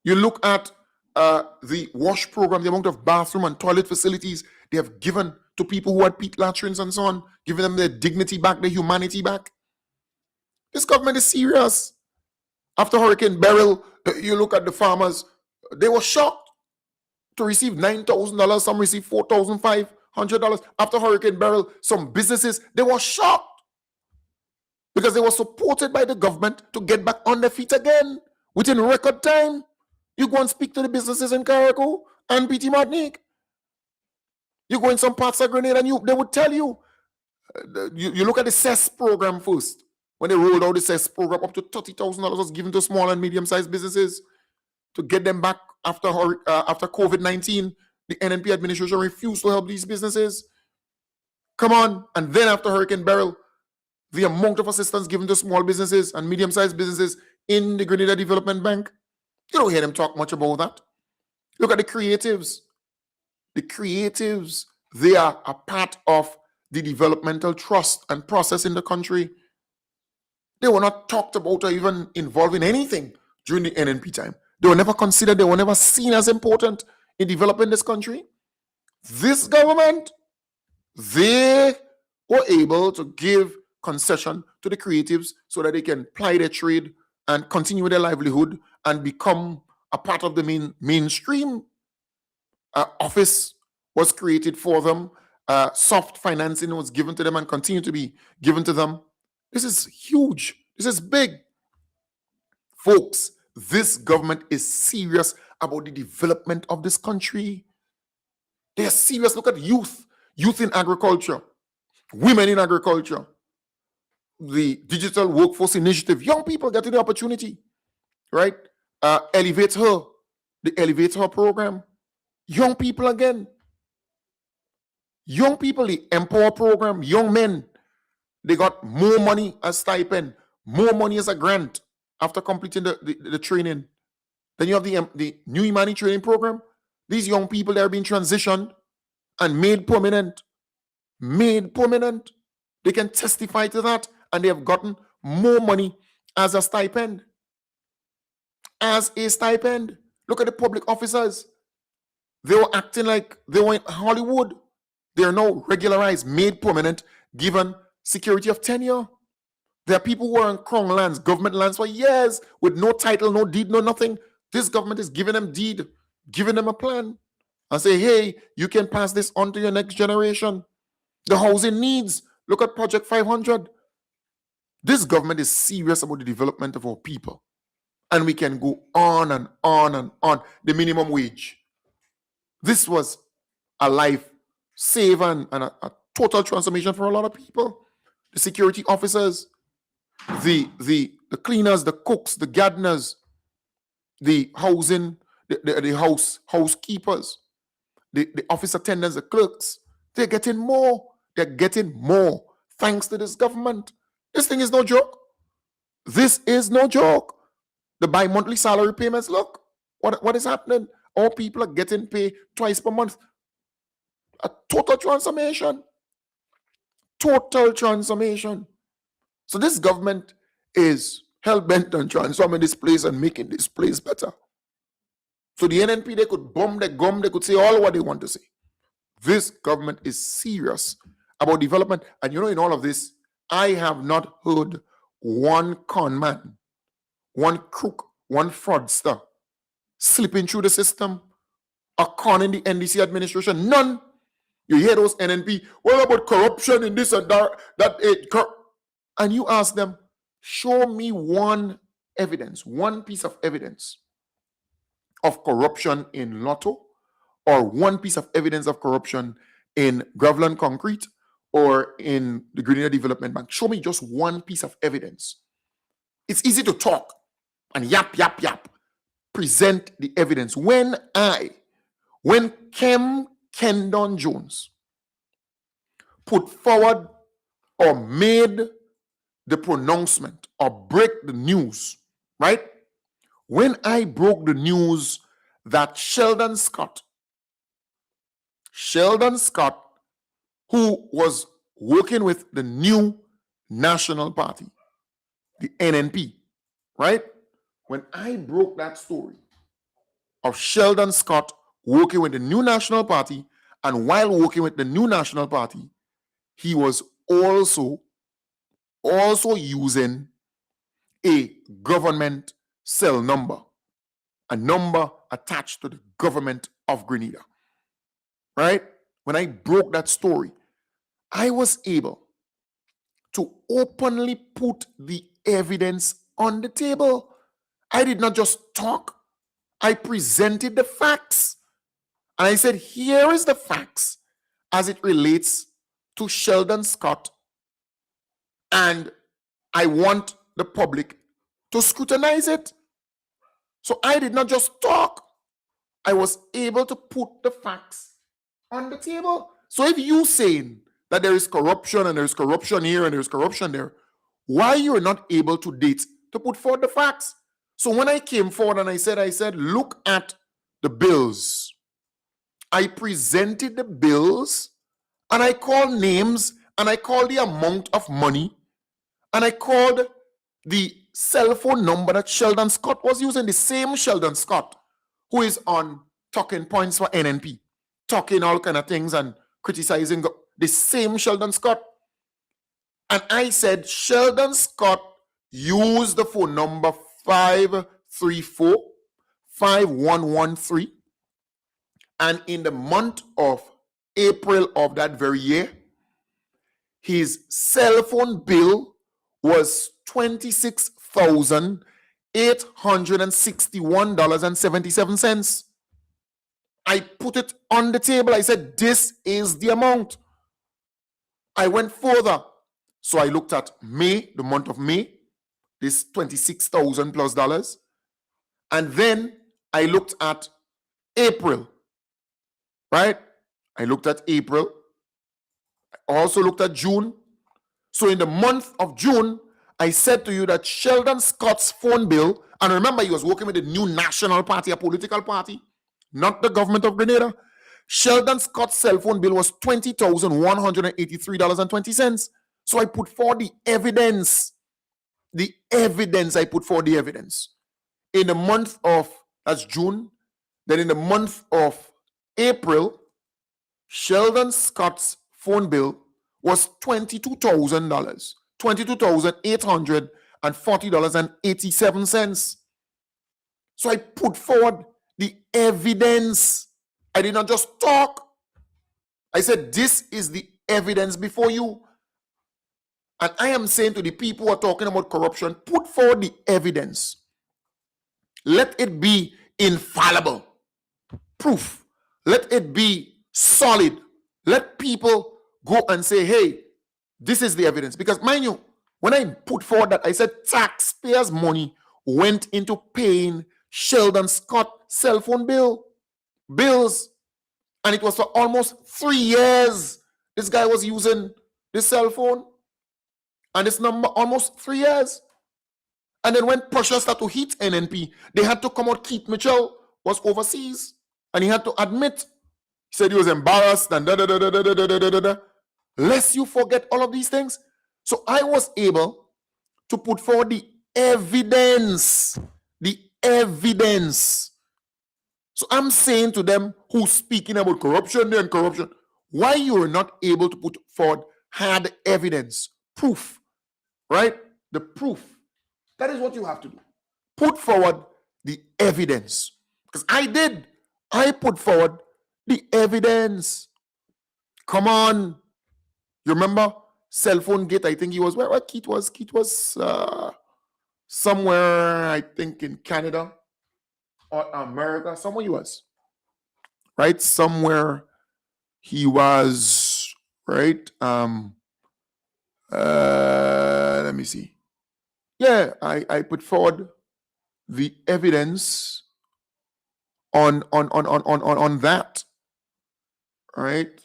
You look at the WASH program, the amount of bathroom and toilet facilities they have given to people who had pit latrines and so on, giving them their dignity back, their humanity back. This government is serious. After Hurricane Beryl, you look at the farmers, they were shocked to receive $9,000. Some received $4,500. After Hurricane Beryl, some businesses, they were shocked because they were supported by the government to get back on their feet again within record time. You go and speak to the businesses in Carriacou and PT Martinique. You go in some parts of Grenada and they would tell you. You look at the CES program first. When they rolled out the CES program, up to $30,000 was given to small and medium-sized businesses to get them back after COVID-19. The NNP administration refused to help these businesses. Come on. And then after Hurricane Beryl, the amount of assistance given to small businesses and medium-sized businesses in the Grenada Development Bank, you don't hear them talk much about that. Look at the creatives. The creatives, they are a part of the developmental trust and process in the country. They were not talked about or even involved in anything during the NNP time. They were never considered, they were never seen as important in developing this country. This government, they were able to give concession to the creatives so that they can ply their trade and continue their livelihood and become a part of the mainstream. Office was created for them. Soft financing was given to them and continue to be given to them. This is huge. This is big. Folks, this government is serious about the development of this country. They are serious. Look at youth in agriculture. women in agriculture, the digital workforce initiative, young people getting the opportunity, right? Elevate Her, the Elevate Her program, young people again. Young people, the Empower program, young men, they got more money as stipend, more money as a grant after completing the training. Then you have the New Imani training program. These young people, they're being transitioned and made permanent. Made permanent. They can testify to that, and they have gotten more money as a stipend. As a stipend. Look at the public officers. They were acting like they were in Hollywood. They are now regularized, made permanent, given security of tenure. There are people who are on crown lands, government lands for years with no title, no deed, no nothing. This government is giving them deed, giving them a plan, and say, hey, you can pass this on to your next generation. The housing needs. Look at Project 500. This government is serious about the development of our people. And we can go on and on and on. The minimum wage. This was a life saver and a total transformation for a lot of people. The security officers, the cleaners, the cooks, the gardeners, the housing, the housekeepers, the office attendants, the clerks. They're getting more. They're getting more thanks to this government. This thing is no joke. This is no joke. The bi-monthly salary payments, look, what is happening? All people are getting paid twice per month. A total transformation. Total transformation. So this government is hell-bent on transforming this place and making this place better. So the NNP, they could bomb their gum, they could say all what they want to say. This government is serious about development. And you know, in all of this, I have not heard one con man, one crook, one fraudster slipping through the system, a con in the NDC administration. None. You hear those NNP, what about corruption in this and that? And you ask them, show me one evidence, one piece of evidence of corruption in Lotto, or one piece of evidence of corruption in Gravel and Concrete, or in the Grenada Development Bank. Show me just one piece of evidence. It's easy to talk and yap. Present the evidence. When Kem Kendon Jones put forward or made the pronouncement or break the news, right? When I broke the news that Sheldon Scott, who was working with the new National Party, the NNP, right? When I broke that story of Sheldon Scott working with the new National Party, and while working with the new National Party, he was also using a government cell number, a number attached to the government of Grenada, right? When I broke that story, I was able to openly put the evidence on the table. I did not just talk. I presented the facts. And I said, here is the facts as it relates to Sheldon Scott. And I want the public to scrutinize it. So I did not just talk. I was able to put the facts on the table. So if you saying that there is corruption and there is corruption here and there is corruption there, why you are not able to date to put forward the facts? So when I came forward and I said, look at the bills. I presented the bills and I called names and I called the amount of money and I called the cell phone number that Sheldon Scott was using, the same Sheldon Scott who is on talking points for NNP, talking all kind of things and criticizing the same Sheldon Scott. And I said, Sheldon Scott used the phone number 534-5113. And in the month of April of that very year, his cell phone bill was $26,861.77. I put it on the table. I said, this is the amount. I went further. So I looked at May, the month of May, this $26,000 plus. And then I looked at April, right? I looked at April. I also looked at June. So in the month of June, I said to you that Sheldon Scott's phone bill, and remember he was working with the New National Party, a political party, not the government of Grenada. Sheldon Scott's cell phone bill was $20,183.20. So I put forward the evidence. I put forward the evidence. In the month of, that's June, then in the month of April, Sheldon Scott's phone bill was $22,000, $22,840.87. So I put forward the evidence. I did not just talk. I said, this is the evidence before you. And I am saying to the people who are talking about corruption, put forward the evidence. Let it be infallible. Proof. Let it be solid. Let people go and say, hey, this is the evidence. Because mind you, when I put forward that, I said taxpayers' money went into paying Sheldon Scott cell phone bills. And it was for almost 3 years. This guy was using this cell phone. And this number almost 3 years. And then when pressure started to hit NNP, they had to come out. Keith Mitchell was overseas. And he had to admit, he said he was embarrassed and Lest you forget all of these things. So I was able to put forward the evidence. The evidence. So I'm saying to them who's speaking about corruption and corruption, why you are not able to put forward hard evidence, proof, right? The proof. That is what you have to do. Put forward the evidence. Because I did. I put forward the evidence. Come on. You remember cell phone gate? I think he was where Keith was. Keith was somewhere, I think in Canada or America. Somewhere he was. Right? Somewhere he was, right? Let me see. Yeah, I put forward the evidence on that. Right?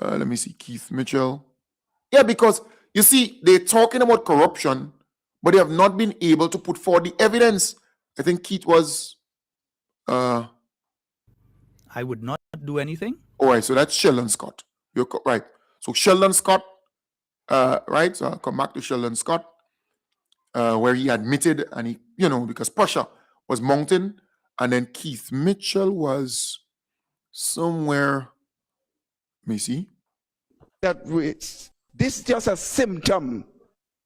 Let me see, Keith Mitchell. Yeah, because you see, they're talking about corruption, but they have not been able to put forward the evidence. I think Keith was I would not do anything. All right, so that's Sheldon Scott. You're right. So Sheldon Scott, right? So I'll come back to Sheldon Scott, where he admitted, and he, because pressure was mounting, and then Keith Mitchell was somewhere. Let me see. This is just a symptom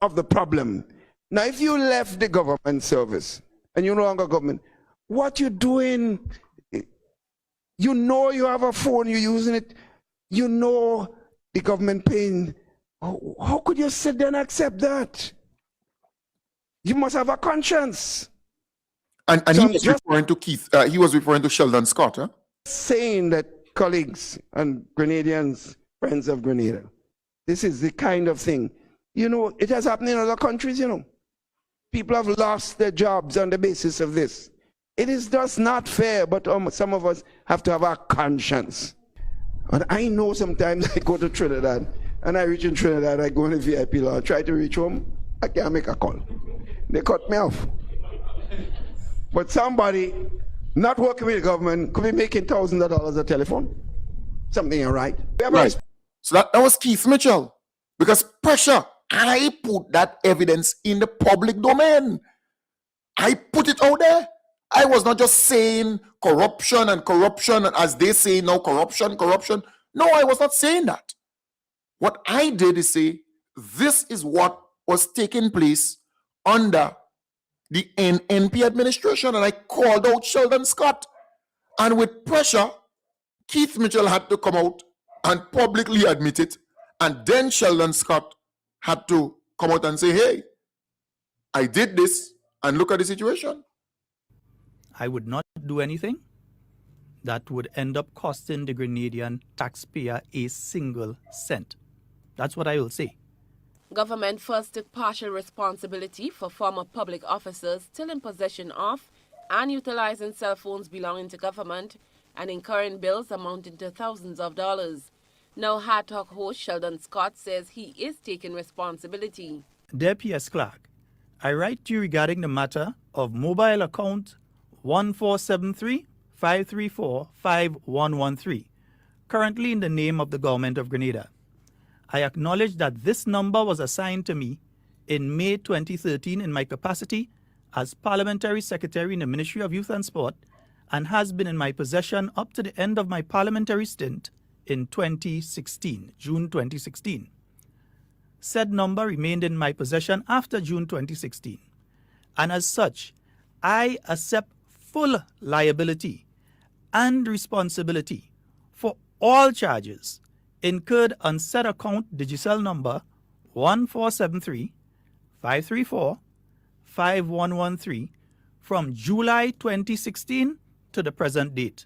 of the problem. Now, if you left the government service and you're no longer government, what you doing? You know you have a phone, you're using it. You know the government paying. How could you sit there and accept that? You must have a conscience. And so he was referring to Keith. He was referring to Sheldon Scott, huh? Saying that colleagues and Grenadians, friends of Grenada, this is the kind of thing. It has happened in other countries, People have lost their jobs on the basis of this. It is just not fair, but some of us have to have our conscience. And I know sometimes I go to Trinidad, and I reach in Trinidad, I go in the VIP lounge, try to reach home, I can't make a call. They cut me off. But somebody not working with the government could be making thousands of dollars a telephone. Something ain't right. Right. So that was Keith Mitchell. Because pressure, I put that evidence in the public domain. I put it out there. I was not just saying corruption, and as they say now, corruption. No, I was not saying that. What I did is say, this is what was taking place under the NNP administration, and I called out Sheldon Scott. And with pressure, Keith Mitchell had to come out and publicly admit it, and then Sheldon Scott had to come out and say, hey, I did this, and look at the situation. I would not do anything. that would end up costing the Grenadian taxpayer a single cent. That's what I will say. Government first took partial responsibility for former public officers still in possession of and utilizing cell phones belonging to government and incurring bills amounting to thousands of dollars. Now, Hard Talk host Sheldon Scott says he is taking responsibility. Dear P.S. Clark, I write to you regarding the matter of mobile account 1473-534-5113, currently in the name of the Government of Grenada. I acknowledge that this number was assigned to me in May 2013 in my capacity as Parliamentary Secretary in the Ministry of Youth and Sport and has been in my possession up to the end of my parliamentary stint in 2016, June 2016. Said number remained in my possession after June 2016, and as such, I accept full liability and responsibility for all charges incurred on said account Digicel number 1473-534-5113 from July 2016 to the present date.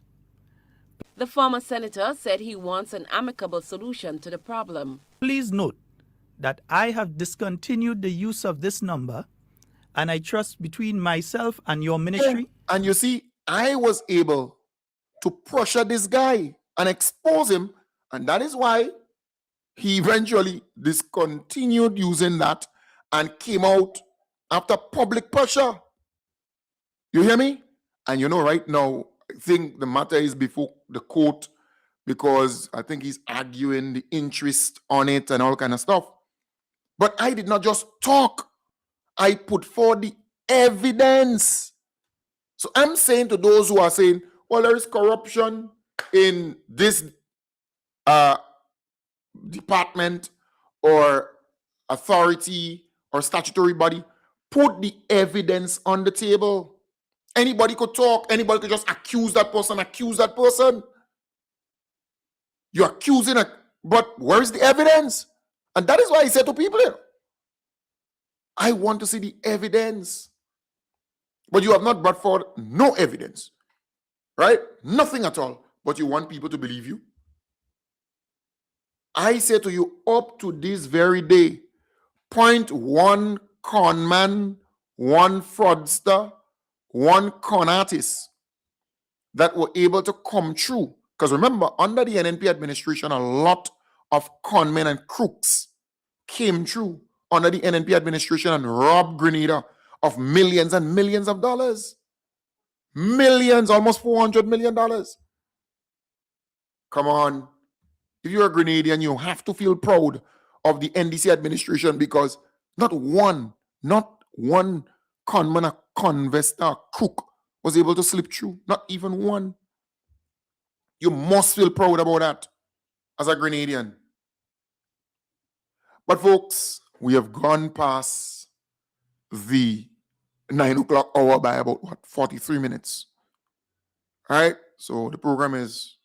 The former senator said he wants an amicable solution to the problem. Please note that I have discontinued the use of this number, and I trust between myself and your ministry. And you see, I was able to pressure this guy and expose him, and that is why he eventually discontinued using that and came out after public pressure. You hear me? And you know, right now, I think the matter is before the court because I think he's arguing the interest on it and all kind of stuff. But I did not just talk. I put forward the evidence. So I'm saying to those who are saying, well, there is corruption in this department or authority or statutory body, put the evidence on the table. Anybody could talk. Anybody could just accuse that person. You're accusing it, but where is the evidence? And that is why I said to people here, I want to see the evidence. But you have not brought forward no evidence, right? Nothing at all. But you want people to believe you. I say to you, up to this very day, point one conman, one fraudster, one con artist that were able to come through. Because remember, under the NNP administration, a lot of conmen and crooks came through under the NNP administration and robbed Grenada of millions and millions of dollars. Millions, almost $400 million. Come on. If you're a Grenadian, you have to feel proud of the NDC administration because not one conman, a convestor, a crook was able to slip through. Not even one. You must feel proud about that as a Grenadian. But folks, we have gone past the 9 o'clock hour by about 43 minutes. All right. So the program is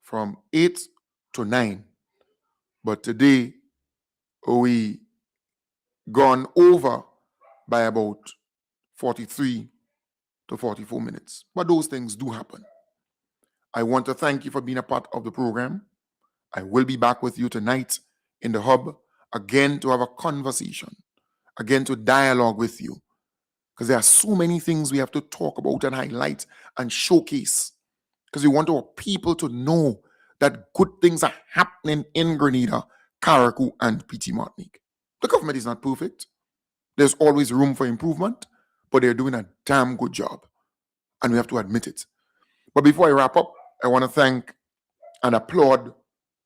from 8 to 9. But today we gone over by about 43 to 44 minutes. But those things do happen. I want to thank you for being a part of the program. I will be back with you tonight in the hub again to have a conversation, again to dialogue with you. Because there are so many things we have to talk about and highlight and showcase. Because we want our people to know that good things are happening in Grenada, Carriacou, and PT Martinique. The government is not perfect. There's always room for improvement, but they're doing a damn good job. And we have to admit it. But before I wrap up, I want to thank and applaud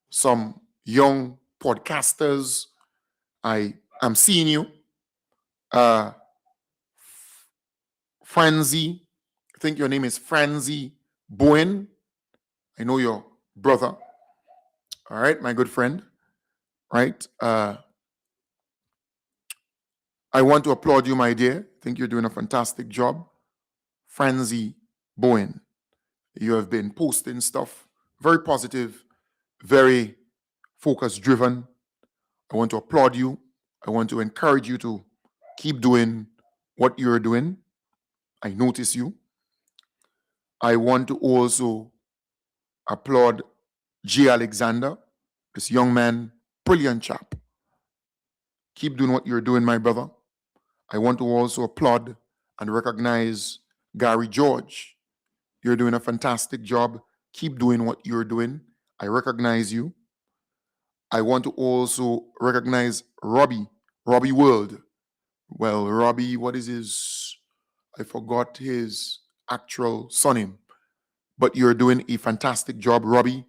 some young podcasters. I am seeing you. Franzi, I think your name is Franzi Bowen. I know your brother. All right, my good friend. Right. I want to applaud you, my dear. I think you're doing a fantastic job. Franzi Bowen. You have been posting stuff very positive, very focus driven. I want to applaud you. I want to encourage you to keep doing what you're doing. I notice you. I want to also applaud J. Alexander, this young man, brilliant chap. Keep doing what you're doing, my brother. I want to also applaud and recognize Gary George. You're doing a fantastic job. Keep doing what you're doing. I recognize you. I want to also recognize Robbie World. Well, Robbie, what is his? I forgot his actual surname. But you're doing a fantastic job, Robbie,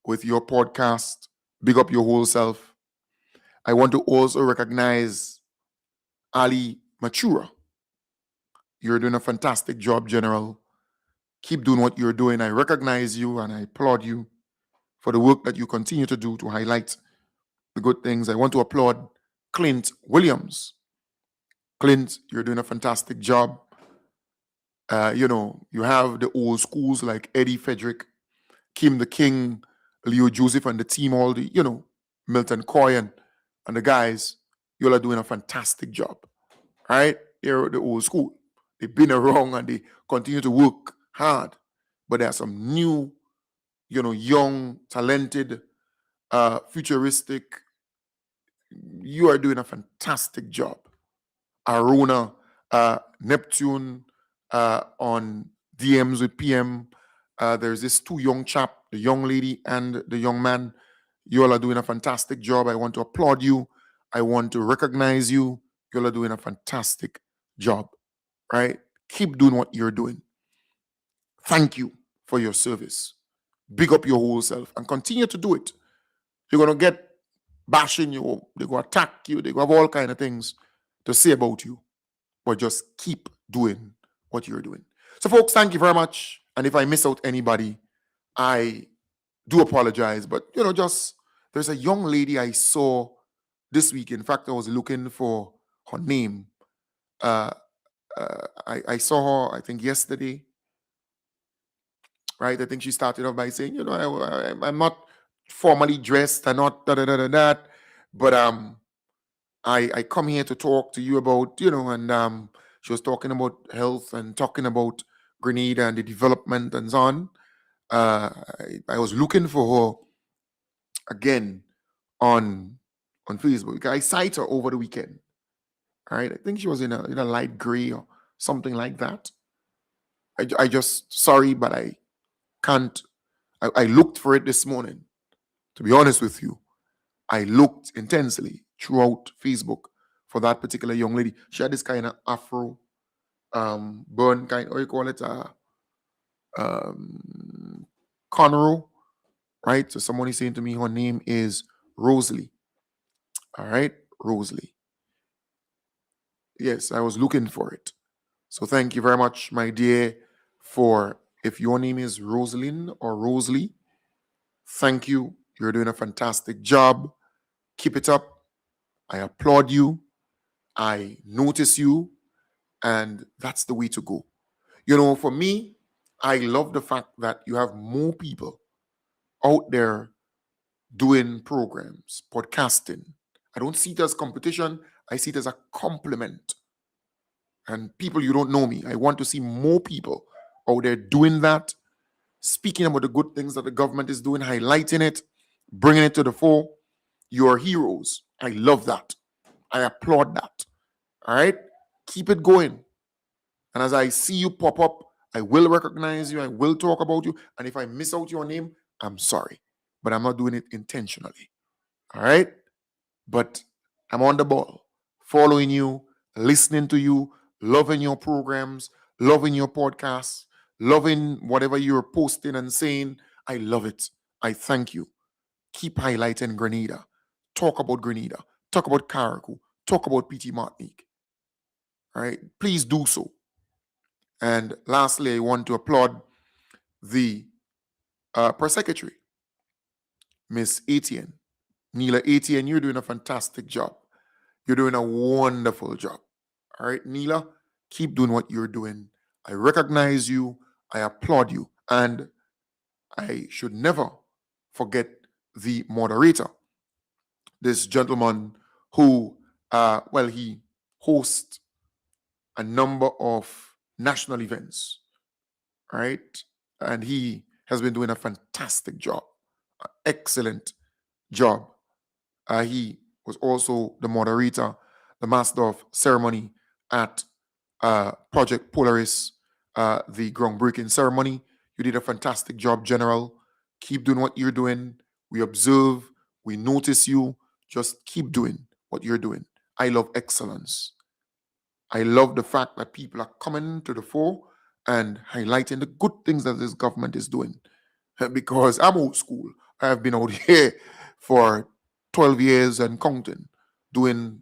with your podcast. Big up your whole self. I want to also recognize Ali Matura. You're doing a fantastic job, General. Keep doing what you're doing. I recognize you and I applaud you for the work that you continue to do to highlight the good things. I want to applaud Clint Williams. Clint, you're doing a fantastic job. You have the old schools like Eddie Frederick, Kim the King, Leo Joseph, and the team, all the, Milton Coyan and the guys. You all are doing a fantastic job. Right? They're the old school. They've been around and they continue to work hard. But there are some new, young, talented, futuristic. You are doing a fantastic job. Arona, Neptune on DMs with PM. There's this two young chap, the young lady and the young man. You all are doing a fantastic job. I want to applaud you. I want to recognize you. You all are doing a fantastic job, right? Keep doing what you're doing. Thank you for your service. Big up your whole self and continue to do it. You're going to get bashing you. They're going to attack you. They're going to have all kinds of things to say about you. But just keep doing what you're doing. So, folks, thank you very much. And if I miss out anybody, I do apologize. But, there's a young lady I saw this week. In fact, I was looking for her name. I saw her, I think, yesterday. Right? I think she started off by saying, I'm not formally dressed. I'm not that. But I come here to talk to you about, and she was talking about health and talking about Grenada and the development and so on. I was looking for her again on Facebook. I sighted her over the weekend. All right, I think she was in a light gray or something like that. I just, sorry, but I can't. I looked for it this morning. To be honest with you, I looked intensely throughout Facebook for that particular young lady. She had this kind of afro, burn kind, or you call it, cornrow, right? So someone is saying to me, her name is Rosalie. All right, Rosalie. Yes, I was looking for it. So thank you very much, my dear, if your name is Rosalind or Rosalie, thank you. You're doing a fantastic job. Keep it up. I applaud you. I notice you. And that's the way to go. For me, I love the fact that you have more people out there doing programs, podcasting. I don't see it as competition. I see it as a compliment. And people, you don't know me. I want to see more people out there doing that, speaking about the good things that the government is doing, highlighting it, bringing it to the fore. You're heroes. I love that. I applaud that. All right? Keep it going. And as I see you pop up, I will recognize you. I will talk about you. And if I miss out your name, I'm sorry. But I'm not doing it intentionally. All right? But I'm on the ball, following you, listening to you, loving your programs, loving your podcasts, loving whatever you're posting and saying. I love it. I thank you. Keep highlighting Grenada. Talk about Grenada. Talk about Carriacou. Talk about P.T. Martinique. All right? Please do so. And lastly, I want to applaud the press secretary, Miss Etienne. Neela Etienne, you're doing a fantastic job. You're doing a wonderful job. All right, Neela, keep doing what you're doing. I recognize you. I applaud you. And I should never forget the moderator, this gentleman who, he hosts a number of national events, right? And he has been doing a fantastic job, an excellent job. He was also the moderator, the master of ceremony at Project Polaris, the groundbreaking ceremony. You did a fantastic job, General. Keep doing what you're doing. We observe, we notice you. Just keep doing what you're doing. I love excellence. I love the fact that people are coming to the fore and highlighting the good things that this government is doing. Because I'm old school. I have been out here for 12 years and counting, doing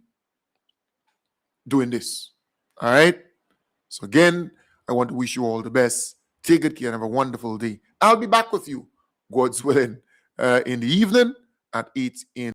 this. All right? So again, I want to wish you all the best. Take good care and have a wonderful day. I'll be back with you, God's willing, in the evening at 8 in